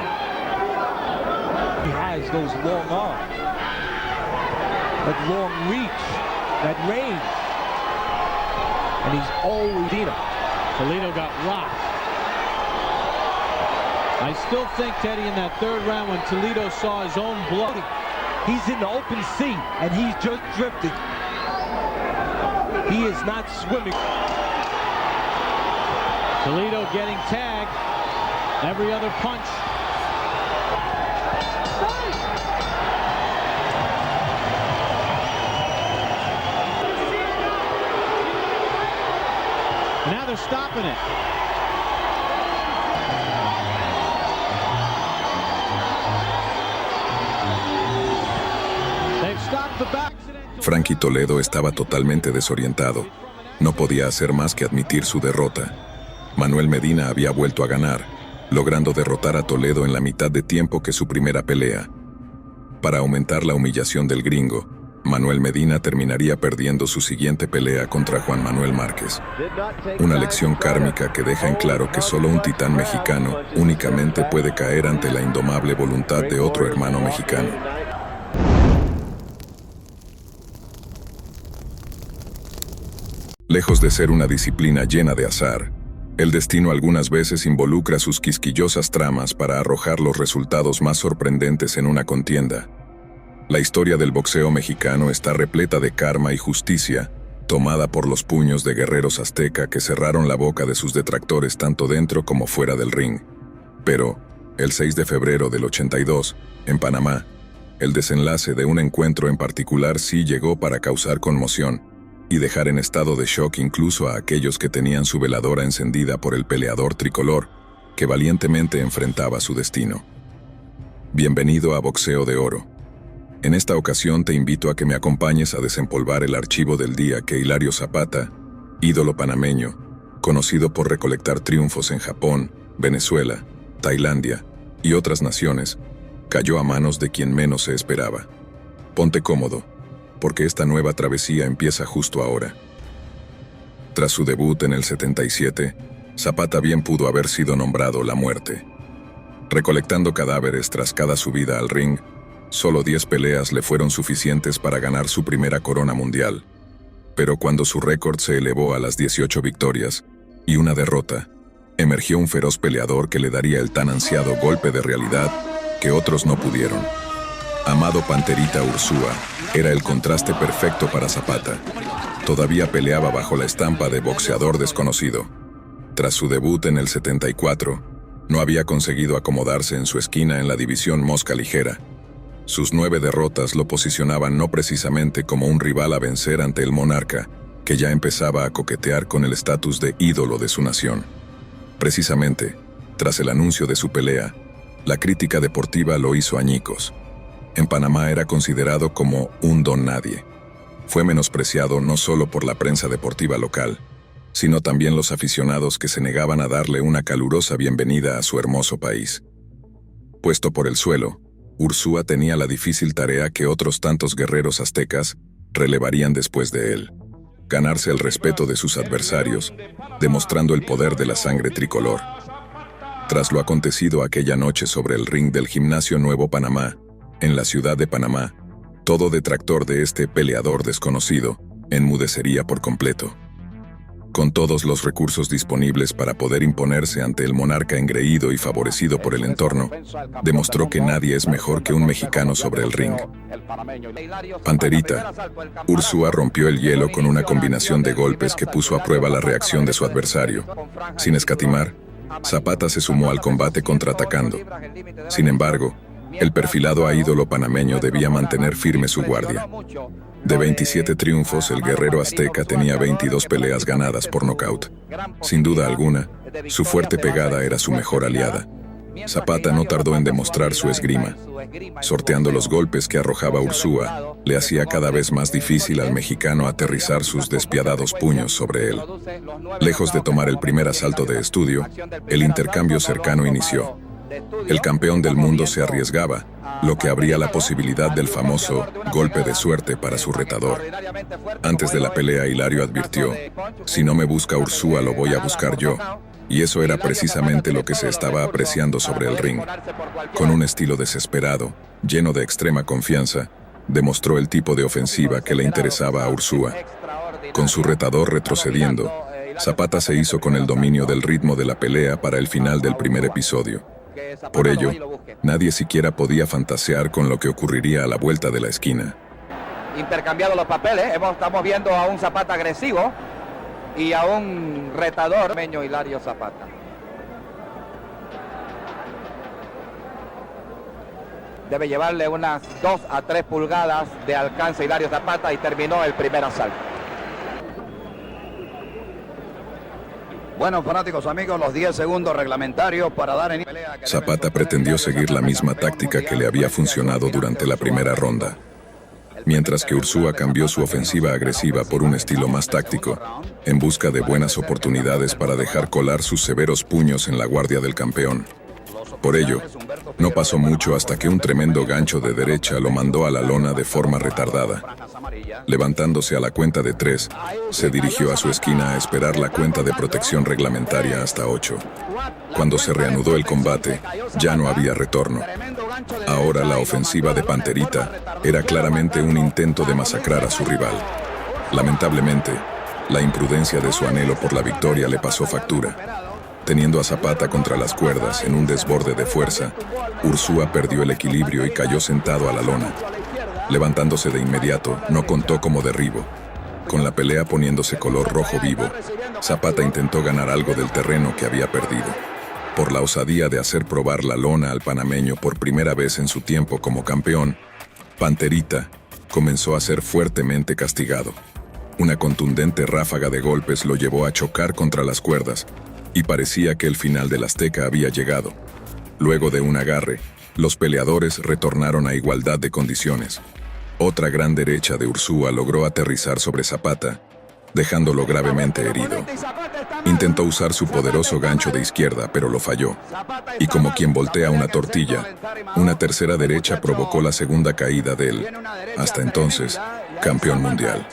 He has those long arms, that long reach, that range, and he's always in it. Toledo got rocked. I still think, Teddy, in that third round when Toledo saw his own blood, He's in the open sea, and he's just drifting. He is not swimming. Toledo getting tagged. Every other punch. Now they're stopping it. They've stopped the back. Frankie Toledo estaba totalmente desorientado. No podía hacer más que admitir su derrota. Manuel Medina había vuelto a ganar, logrando derrotar a Toledo en la mitad de tiempo que su primera pelea. Para aumentar la humillación del gringo, Manuel Medina terminaría perdiendo su siguiente pelea contra Juan Manuel Márquez. Una lección kármica que deja en claro que solo un titán mexicano únicamente puede caer ante la indomable voluntad de otro hermano mexicano. Lejos de ser una disciplina llena de azar, el destino algunas veces involucra sus quisquillosas tramas para arrojar los resultados más sorprendentes en una contienda. La historia del boxeo mexicano está repleta de karma y justicia, tomada por los puños de guerreros azteca que cerraron la boca de sus detractores tanto dentro como fuera del ring. Pero, el 6 de febrero del 82, en Panamá, el desenlace de un encuentro en particular sí llegó para causar conmoción y dejar en estado de shock incluso a aquellos que tenían su veladora encendida por el peleador tricolor, que valientemente enfrentaba su destino. Bienvenido a Boxeo de Oro. En esta ocasión te invito a que me acompañes a desempolvar el archivo del día que Hilario Zapata, ídolo panameño, conocido por recolectar triunfos en Japón, Venezuela, Tailandia y otras naciones, cayó a manos de quien menos se esperaba. Ponte cómodo, porque esta nueva travesía empieza justo ahora. Tras su debut en el 77, Zapata bien pudo haber sido nombrado La Muerte. Recolectando cadáveres tras cada subida al ring, solo 10 peleas le fueron suficientes para ganar su primera corona mundial. Pero cuando su récord se elevó a las 18 victorias y una derrota, emergió un feroz peleador que le daría el tan ansiado golpe de realidad que otros no pudieron. Amado Panterita Ursúa era el contraste perfecto para Zapata. Todavía peleaba bajo la estampa de boxeador desconocido. Tras su debut en el 74, no había conseguido acomodarse en su esquina en la división mosca ligera. Sus 9 derrotas lo posicionaban no precisamente como un rival a vencer ante el monarca, que ya empezaba a coquetear con el estatus de ídolo de su nación. Precisamente, tras el anuncio de su pelea, la crítica deportiva lo hizo añicos. En Panamá era considerado como un don nadie. Fue menospreciado no solo por la prensa deportiva local, sino también los aficionados que se negaban a darle una calurosa bienvenida a su hermoso país. Puesto por el suelo, Ursúa tenía la difícil tarea que otros tantos guerreros aztecas relevarían después de él: ganarse el respeto de sus adversarios, demostrando el poder de la sangre tricolor. Tras lo acontecido aquella noche sobre el ring del Gimnasio Nuevo Panamá, en la ciudad de Panamá, todo detractor de este peleador desconocido enmudecería por completo. Con todos los recursos disponibles para poder imponerse ante el monarca engreído y favorecido por el entorno, demostró que nadie es mejor que un mexicano sobre el ring. Panterita, Ursúa rompió el hielo con una combinación de golpes que puso a prueba la reacción de su adversario. Sin escatimar, Zapata se sumó al combate contraatacando. Sin embargo, el perfilado ídolo panameño debía mantener firme su guardia. De 27 triunfos, el guerrero azteca tenía 22 peleas ganadas por nocaut. Sin duda alguna, su fuerte pegada era su mejor aliada. Zapata no tardó en demostrar su esgrima. Sorteando los golpes que arrojaba Ursúa, le hacía cada vez más difícil al mexicano aterrizar sus despiadados puños sobre él. Lejos de tomar el primer asalto de estudio, el intercambio cercano inició. El campeón del mundo se arriesgaba, lo que abría la posibilidad del famoso golpe de suerte para su retador. Antes de la pelea, Hilario advirtió: "Si no me busca Ursúa, lo voy a buscar yo". Y eso era precisamente lo que se estaba apreciando sobre el ring. Con un estilo desesperado, lleno de extrema confianza, demostró el tipo de ofensiva que le interesaba a Ursúa. Con su retador retrocediendo, Zapata se hizo con el dominio del ritmo de la pelea para el final del primer episodio. Por ello, nadie siquiera podía fantasear con lo que ocurriría a la vuelta de la esquina. Intercambiado los papeles, estamos viendo a un Zapata agresivo y a un retador, Hilario Zapata. Debe llevarle unas 2 a 3 pulgadas de alcance Hilario Zapata y terminó el primer asalto. Bueno, fanáticos amigos, los 10 segundos reglamentarios para dar en pelea. Zapata pretendió seguir la misma táctica que le había funcionado durante la primera ronda. Mientras que Ursúa cambió su ofensiva agresiva por un estilo más táctico, en busca de buenas oportunidades para dejar colar sus severos puños en la guardia del campeón. Por ello, no pasó mucho hasta que un tremendo gancho de derecha lo mandó a la lona de forma retardada. Levantándose a la cuenta de 3, se dirigió a su esquina a esperar la cuenta de protección reglamentaria hasta 8. Cuando se reanudó el combate, ya no había retorno. Ahora la ofensiva de Panterita era claramente un intento de masacrar a su rival. Lamentablemente, la imprudencia de su anhelo por la victoria le pasó factura. Teniendo a Zapata contra las cuerdas en un desborde de fuerza, Ursúa perdió el equilibrio y cayó sentado a la lona. Levantándose de inmediato, no contó como derribo. Con la pelea poniéndose color rojo vivo, Zapata intentó ganar algo del terreno que había perdido. Por la osadía de hacer probar la lona al panameño por primera vez en su tiempo como campeón, Panterita comenzó a ser fuertemente castigado. Una contundente ráfaga de golpes lo llevó a chocar contra las cuerdas, y parecía que el final del Azteca había llegado. Luego de un agarre, los peleadores retornaron a igualdad de condiciones. Otra gran derecha de Ursúa logró aterrizar sobre Zapata, dejándolo gravemente herido. Intentó usar su poderoso gancho de izquierda, pero lo falló. Y como quien voltea una tortilla, una tercera derecha provocó la segunda caída del, hasta entonces, campeón mundial.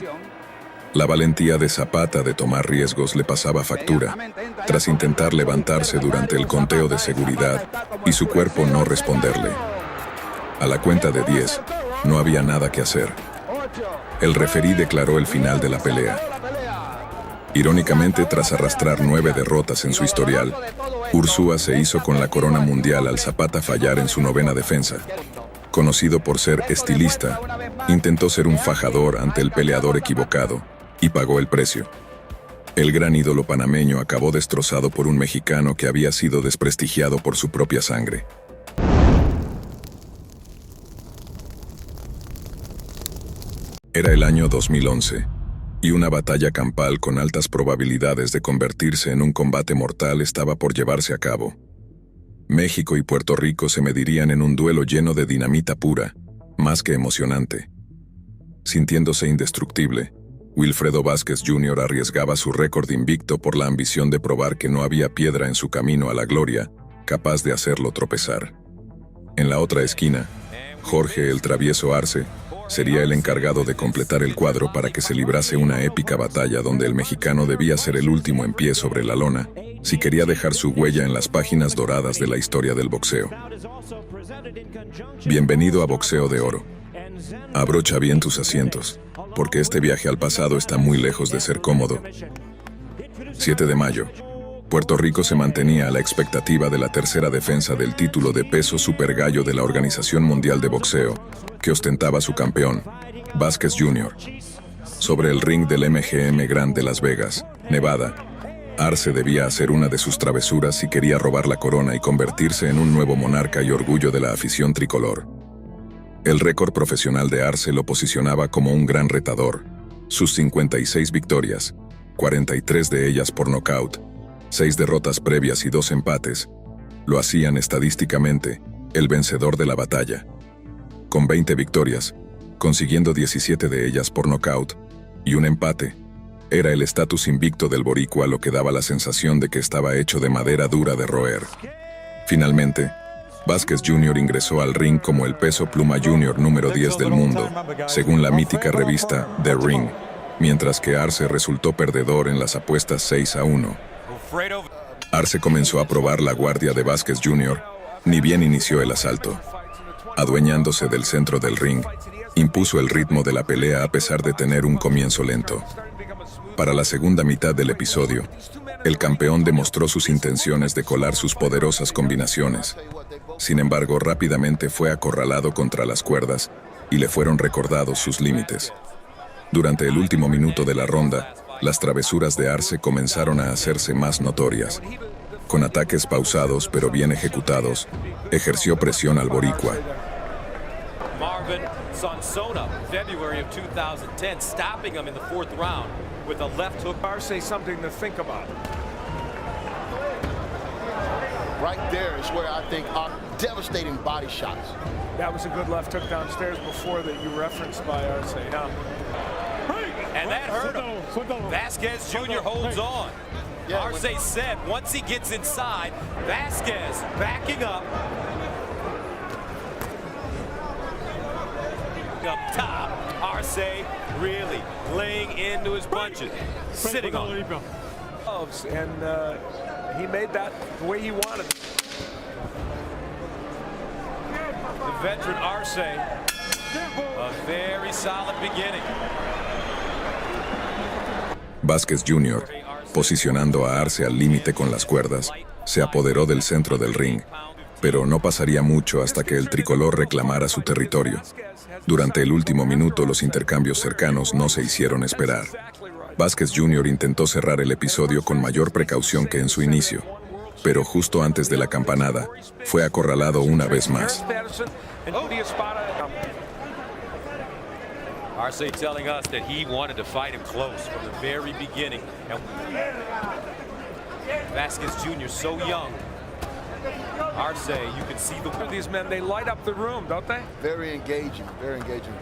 La valentía de Zapata de tomar riesgos le pasaba factura, tras intentar levantarse durante el conteo de seguridad y su cuerpo no responderle. A la cuenta de 10, no había nada que hacer. El referí declaró el final de la pelea. Irónicamente, tras arrastrar 9 derrotas en su historial, Ursúa se hizo con la corona mundial al Zapata fallar en su 9ª defensa. Conocido por ser estilista, intentó ser un fajador ante el peleador equivocado, y pagó el precio. El gran ídolo panameño acabó destrozado por un mexicano que había sido desprestigiado por su propia sangre. Era el año 2011, y una batalla campal con altas probabilidades de convertirse en un combate mortal estaba por llevarse a cabo. México y Puerto Rico se medirían en un duelo lleno de dinamita pura, más que emocionante. Sintiéndose indestructible, Wilfredo Vázquez Jr. arriesgaba su récord invicto por la ambición de probar que no había piedra en su camino a la gloria capaz de hacerlo tropezar. En la otra esquina, Jorge el Travieso Arce sería el encargado de completar el cuadro para que se librase una épica batalla donde el mexicano debía ser el último en pie sobre la lona si quería dejar su huella en las páginas doradas de la historia del boxeo. Bienvenido a Boxeo de Oro. Abrocha bien tus asientos, porque este viaje al pasado está muy lejos de ser cómodo. 7 de mayo. Puerto Rico se mantenía a la expectativa de la tercera defensa del título de peso super gallo de la Organización Mundial de Boxeo, que ostentaba su campeón, Vázquez Jr. Sobre el ring del MGM Grand de Las Vegas, Nevada, Arce debía hacer una de sus travesuras si quería robar la corona y convertirse en un nuevo monarca y orgullo de la afición tricolor. El récord profesional de Arce lo posicionaba como un gran retador. Sus 56 victorias, 43 de ellas por nocaut, 6 derrotas previas y 2 empates, lo hacían estadísticamente el vencedor de la batalla. Con 20 victorias, consiguiendo 17 de ellas por nocaut y un empate, era el estatus invicto del boricua, lo que daba la sensación de que estaba hecho de madera dura de roer. Finalmente, Vázquez Jr. ingresó al ring como el peso pluma junior número 10 del mundo, según la mítica revista The Ring, mientras que Arce resultó perdedor en las apuestas 6-1. Arce comenzó a probar la guardia de Vázquez Jr., ni bien inició el asalto. Adueñándose del centro del ring, impuso el ritmo de la pelea a pesar de tener un comienzo lento. Para la segunda mitad del episodio, el campeón demostró sus intenciones de colar sus poderosas combinaciones. Sin embargo, rápidamente fue acorralado contra las cuerdas y le fueron recordados sus límites. Durante el último minuto de la ronda, las travesuras de Arce comenzaron a hacerse más notorias. Con ataques pausados pero bien ejecutados, ejerció presión al boricua. Marvin Sansona, February of 2010, stopping him in the 4th round with a left hook. Arce something to think about. Right there is where I think are devastating body shots. That was a good left hook downstairs before that you referenced by Arce. Yeah. And that hurt him. Vázquez Jr. holds on. Arce said once he gets inside, Vázquez backing up. Up top, Arce really laying into his punches, sitting on it. And he made that the way he wanted it. The veteran Arce, a very solid beginning. Vázquez Jr., posicionando a Arce al límite con las cuerdas, se apoderó del centro del ring, pero no pasaría mucho hasta que el tricolor reclamara su territorio. Durante el último minuto, los intercambios cercanos no se hicieron esperar. Vázquez Jr. intentó cerrar el episodio con mayor precaución que en su inicio, pero justo antes de la campanada, fue acorralado una vez más. Arce telling us that he wanted to fight him close from the very beginning. And Vázquez Jr. so young. Arce, you can see these men, they light up the room, don't they? Very engaging, very engaging.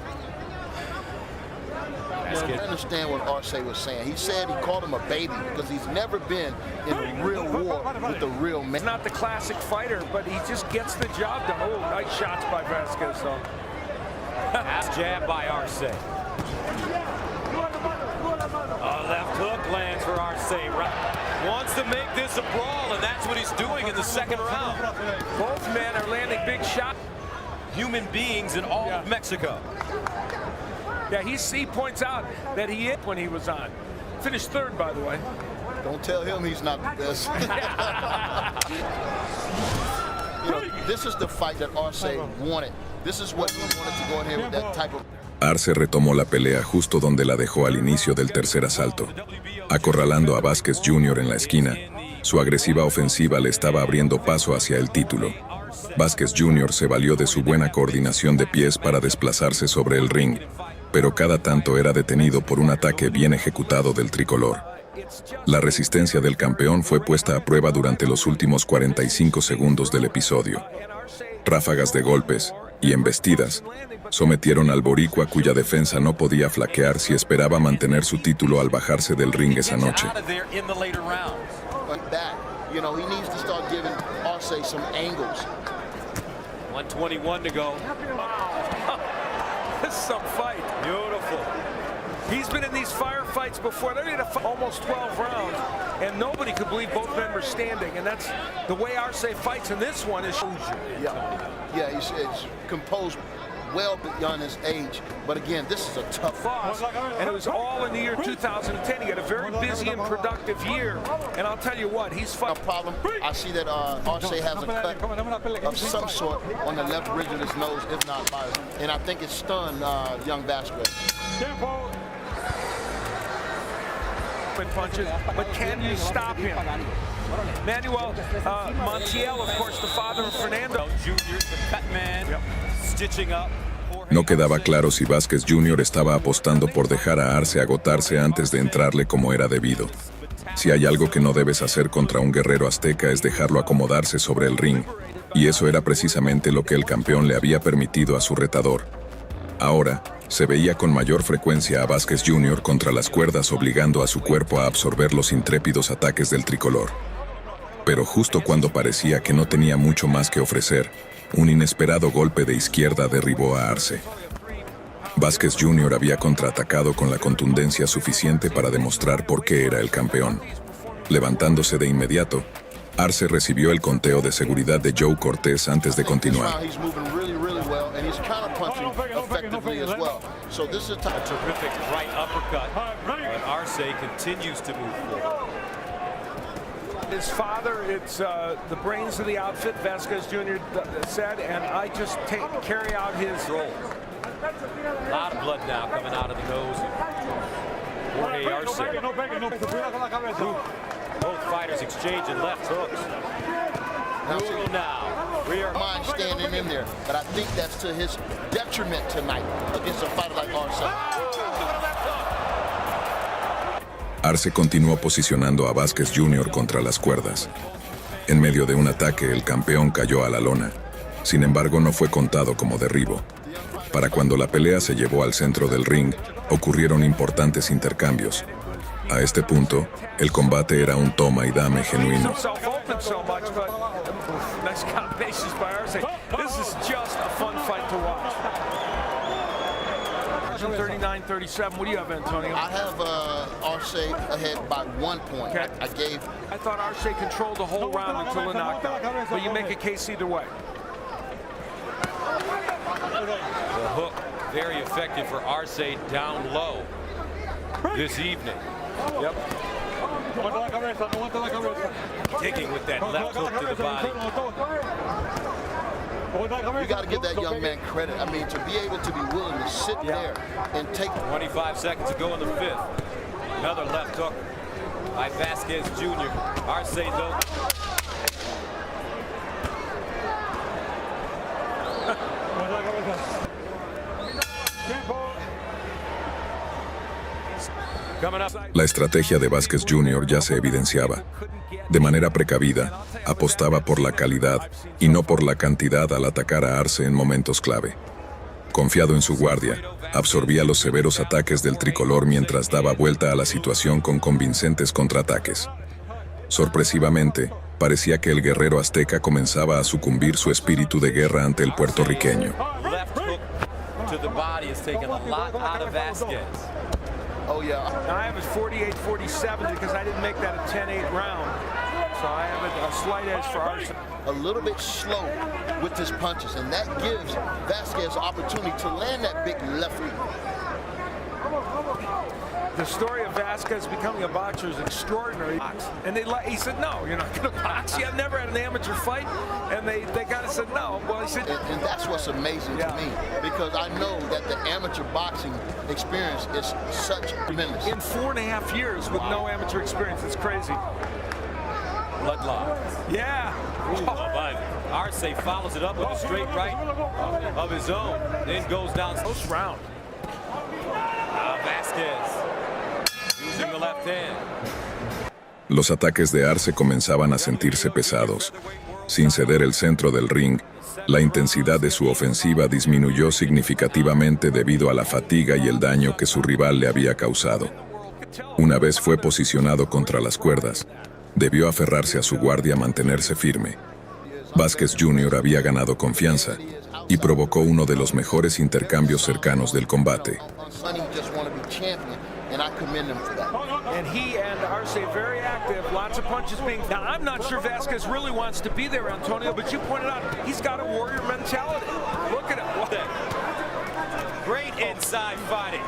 I understand what Arce was saying. He said he called him a baby because he's never been in a real war with a real man. He's not the classic fighter, but he just gets the job done. Oh, nice shots by Vázquez, though. That's jab by Arce. A left hook lands for Arce. Wants to make this a brawl, and that's what he's doing in the second round. Both men are landing big shots. Human beings in all of Mexico. Yeah, he points out that he hit when he was on. Finished 3rd, by the way. Don't tell him he's not the best. You know, this is the fight that Arce wanted. This is what he wanted to go in here with that type of... Arce retomó la pelea justo donde la dejó al inicio del tercer asalto. Acorralando a Vázquez Jr. en la esquina, su agresiva ofensiva le estaba abriendo paso hacia el título. Vázquez Jr. se valió de su buena coordinación de pies para desplazarse sobre el ring, pero cada tanto era detenido por un ataque bien ejecutado del tricolor. La resistencia del campeón fue puesta a prueba durante los últimos 45 segundos del episodio. Ráfagas de golpes y embestidas sometieron al boricua, cuya defensa no podía flaquear si esperaba mantener su título al bajarse del ring esa noche. You know, he needs to start giving Arce some angles. 1:21 to go. This is some fight. Beautiful. He's been in these firefights before. They're in almost 12 rounds, and nobody could believe both men were standing. And that's the way Arce fights in this one is. Yeah, he's composed. well beyond his age. But again, this is a tough loss. And it was all in the year 2010. He had a very busy and productive year. And I'll tell you what, he's fighting. No problem. I see that Arce has a cut of some sort on the left ridge of his nose, if not by, and I think it stunned young Vasquez. Punches, but can you stop him? Manuel Montiel, of course, the father of Fernando Jr., the cut man, stitching up. No quedaba claro si Vázquez Jr. estaba apostando por dejar a Arce agotarse antes de entrarle como era debido. Si hay algo que no debes hacer contra un guerrero azteca es dejarlo acomodarse sobre el ring, y eso era precisamente lo que el campeón le había permitido a su retador. Ahora, se veía con mayor frecuencia a Vázquez Jr. contra las cuerdas obligando a su cuerpo a absorber los intrépidos ataques del tricolor. Pero justo cuando parecía que no tenía mucho más que ofrecer, un inesperado golpe de izquierda derribó a Arce. Vázquez Jr. había contraatacado con la contundencia suficiente para demostrar por qué era el campeón. Levantándose de inmediato, Arce recibió el conteo de seguridad de Joe Cortés antes de continuar. A terrific right uppercut, and Arce continues to move forward. His father, it's the brains of the outfit, Vasquez Jr. said, and I just carry out his role. A lot of blood now coming out of the nose of Jorge Arce. Both fighters exchanging left hooks. Now, rear mind standing in there, but I think that's to his detriment tonight against a fighter like Arce. Arce continuó posicionando a Vázquez Jr. contra las cuerdas. En medio de un ataque, el campeón cayó a la lona. Sin embargo, no fue contado como derribo. Para cuando la pelea se llevó al centro del ring, ocurrieron importantes intercambios. A este punto, el combate era un toma y dame genuino. 39-37. What do you have, Antonio? I have Arce ahead by 1 point. Okay. I thought Arce controlled the whole round until the knockdown, but you make a case either way. The hook, very effective for Arce down low this evening. Yep. Digging with that left hook to the body. You got to give that young man credit. I mean, to be able to be willing to sit there and take 25 seconds to go in the fifth. Another left hook by Vasquez Jr. Arce though. La estrategia de Vázquez Jr. ya se evidenciaba. De manera precavida, apostaba por la calidad y no por la cantidad al atacar a Arce en momentos clave. Confiado en su guardia, absorbía los severos ataques del tricolor mientras daba vuelta a la situación con convincentes contraataques. Sorpresivamente, parecía que el guerrero azteca comenzaba a sucumbir su espíritu de guerra ante el puertorriqueño. Oh, yeah. I have it 48-47 because I didn't make that a 10-8 round. So I have a slight edge for Arce. A little bit slow with his punches, and that gives Vasquez the opportunity to land that big left hook. The story of Vasquez becoming a boxer is extraordinary. And he said, no, you're not going to box. I've never had an amateur fight. And they kind of said, no. Well, he said... And that's what's amazing to me, because I know that the amateur boxing experience is such tremendous. In 4.5 years with no amateur experience, it's crazy. Bloodline. Yeah. Arce follows it up with a straight right of his own. Then goes down. Close round. Vasquez. Using the left hand. Los ataques de Arce comenzaban a sentirse pesados. Sin ceder el centro del ring, la intensidad de su ofensiva disminuyó significativamente debido a la fatiga y el daño que su rival le había causado. Una vez fue posicionado contra las cuerdas, debió aferrarse a su guardia a mantenerse firme. Vázquez Jr. había ganado confianza y provocó uno de los mejores intercambios cercanos del combate. And I commend him for that. And he and Arce very active, lots of punches being... Now, I'm not sure Vasquez really wants to be there, Antonio, but you pointed out he's got a warrior mentality. Look at him. inside fighting.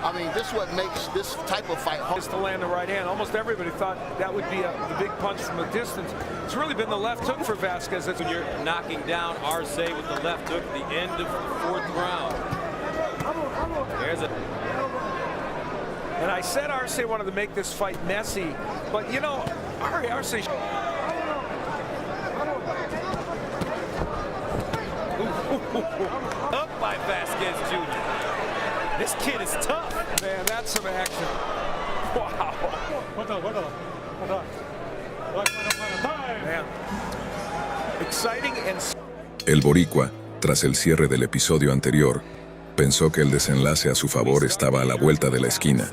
I mean, this is what makes this type of fight hard. To land the right hand. Almost everybody thought that would be the big punch from a distance. It's really been the left hook for Vasquez. That's When you're knocking down Arce with the left hook at the end of the 4th round. There's a... And I said Arce wanted to make this fight messy, but you know, Arce... Up by Vasquez Jr. This kid is tough. Man, that's some action. Wow. Man. Exciting and... El boricua, tras el cierre del episodio anterior, pensó que el desenlace a su favor estaba a la vuelta de la esquina.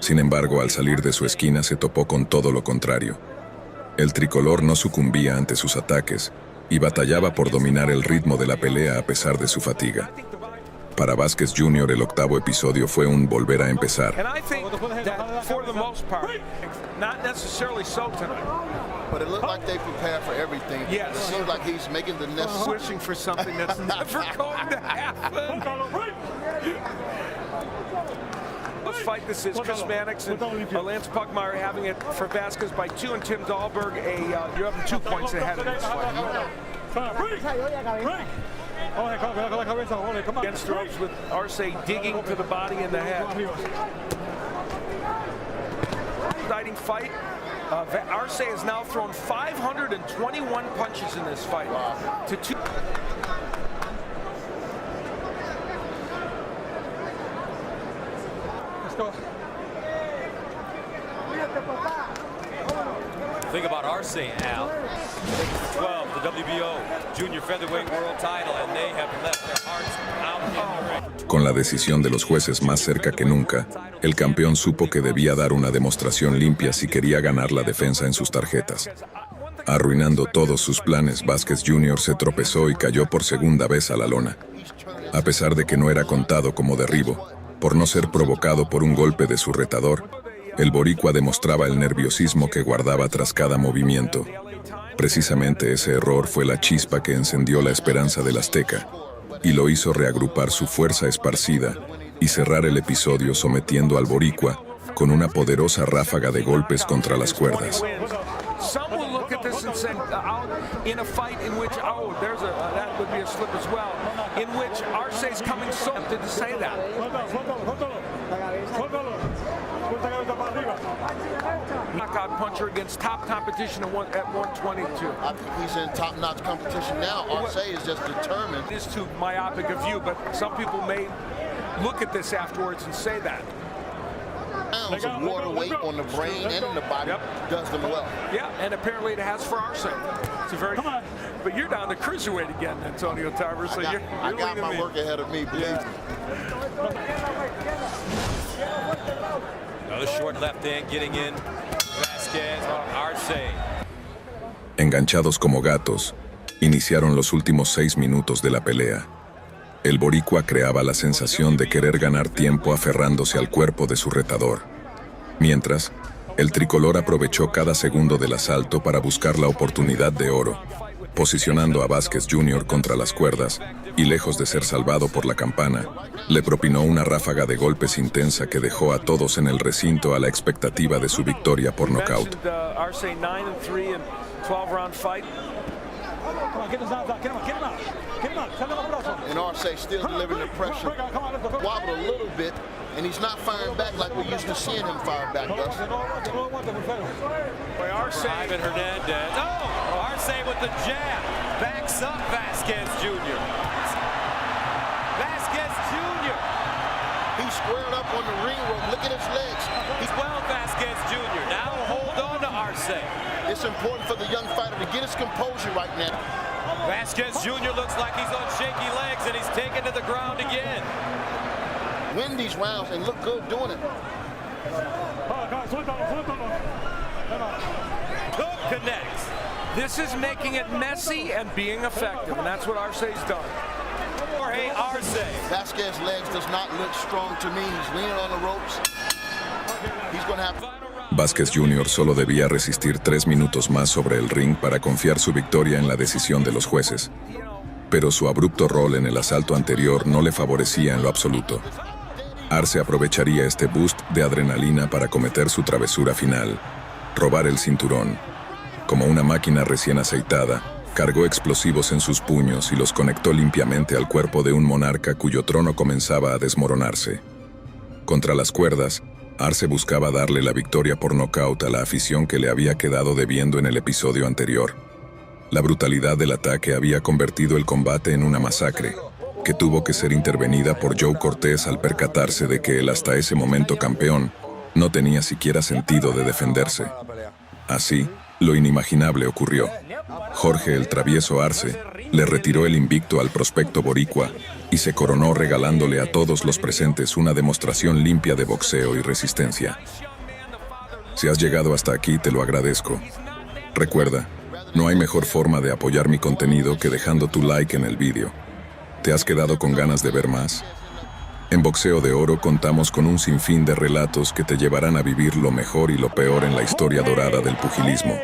Sin embargo, al salir de su esquina se topó con todo lo contrario. El tricolor no sucumbía ante sus ataques y batallaba por dominar el ritmo de la pelea a pesar de su fatiga. Para Vasquez Jr. el octavo episodio fue un volver a empezar. And I think that for the most part, not necessarily so tonight. But it looked like they prepared for everything. Yes. It seems like he's making the necessary. Wishing for something that's never going to happen. Let's fight. This is Chris Mannix and Lance Pugmire having it for Vasquez by 2, and Tim Dahlberg, you're up 2 points ahead of this fight. Against the ropes with Arce digging to the body and the head. Exciting fight. Arce has now thrown 521 punches in this fight. To 2. Let's go. Think about Arce, Al. 12, the WBO Junior Featherweight World Title, and they have left their hearts out in the ring. Con la decisión de los jueces más cerca que nunca, el campeón supo que debía dar una demostración limpia si quería ganar la defensa en sus tarjetas. Arruinando todos sus planes, Vasquez Jr. se tropezó y cayó por segunda vez a la lona. A pesar de que no era contado como derribo, por no ser provocado por un golpe de su retador, el boricua demostraba el nerviosismo que guardaba tras cada movimiento. Precisamente ese error fue la chispa que encendió la esperanza del azteca, y lo hizo reagrupar su fuerza esparcida y cerrar el episodio sometiendo al boricua con una poderosa ráfaga de golpes contra las cuerdas. Some will look at this and say, in a fight in which, that would be a slip as well, in which Arce's coming so tempted to say that. Knockout puncher against top competition at 122. I think he's in top-notch competition now. Arce is just determined. It is too myopic a view, but some people may look at this afterwards and say that. Pounds of water weight on the brain and in the body does them well. Yeah, and apparently it has for Arce. It's a very. But you're down to cruiserweight again, Antonio Tarver. So you're I got leading my me. work ahead of me, believe me. Another short left hand getting in. Vasquez, Arce. Enganchados como gatos, iniciaron los últimos 6 minutos de la pelea. El boricua creaba la sensación de querer ganar tiempo aferrándose al cuerpo de su retador. Mientras, el tricolor aprovechó cada segundo del asalto para buscar la oportunidad de oro, posicionando a Vasquez Jr. contra las cuerdas y, lejos de ser salvado por la campana, le propinó una ráfaga de golpes intensa que dejó a todos en el recinto a la expectativa de su victoria por nocaut. Arce 9-3 and 12-round fight. And Arce still delivering the pressure. Wobbled a little bit, and he's not firing back like we're used to seeing him fire back, Gus. Arce and Hernandez. Oh, Arce with the jab. Backs up Vasquez Jr. Vasquez Jr. He's squared up on the ring rope. Look at his legs. He's well, Vasquez Jr. Now hold on to Arce. It's important for the young fighter to get his composure right now. Vasquez Jr. looks like he's on shaky legs, and he's taken to the ground again. Win these rounds and look good doing it. Hook connects. This is making it messy and being effective, and that's what Arce's done. Jorge Arce. Vasquez's legs does not look strong to me. He's leaning on the ropes. He's going to have... Vasquez Jr. solo debía resistir 3 minutos más sobre el ring para confiar su victoria en la decisión de los jueces. pero su abrupto rol en el asalto anterior no le favorecía en lo absoluto. Arce aprovecharía este boost de adrenalina para cometer su travesura final, robar el cinturón. Como una máquina recién aceitada, cargó explosivos en sus puños y los conectó limpiamente al cuerpo de un monarca cuyo trono comenzaba a desmoronarse. Contra las cuerdas, Arce buscaba darle la victoria por nocaut a la afición que le había quedado debiendo en el episodio anterior. La brutalidad del ataque había convertido el combate en una masacre, que tuvo que ser intervenida por Joe Cortés al percatarse de que el hasta ese momento campeón no tenía siquiera sentido de defenderse. Así, lo inimaginable ocurrió. Jorge el Travieso Arce le retiró el invicto al prospecto boricua y se coronó regalándole a todos los presentes una demostración limpia de boxeo y resistencia. Si has llegado hasta aquí, te lo agradezco. Recuerda, no hay mejor forma de apoyar mi contenido que dejando tu like en el vídeo. ¿Te has quedado con ganas de ver más? En Boxeo de Oro contamos con un sinfín de relatos que te llevarán a vivir lo mejor y lo peor en la historia dorada del pugilismo.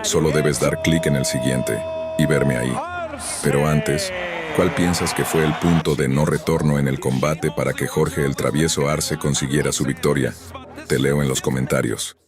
Solo debes dar clic en el siguiente y verme ahí. Pero antes, ¿cuál piensas que fue el punto de no retorno en el combate para que Jorge el Travieso Arce consiguiera su victoria? Te leo en los comentarios.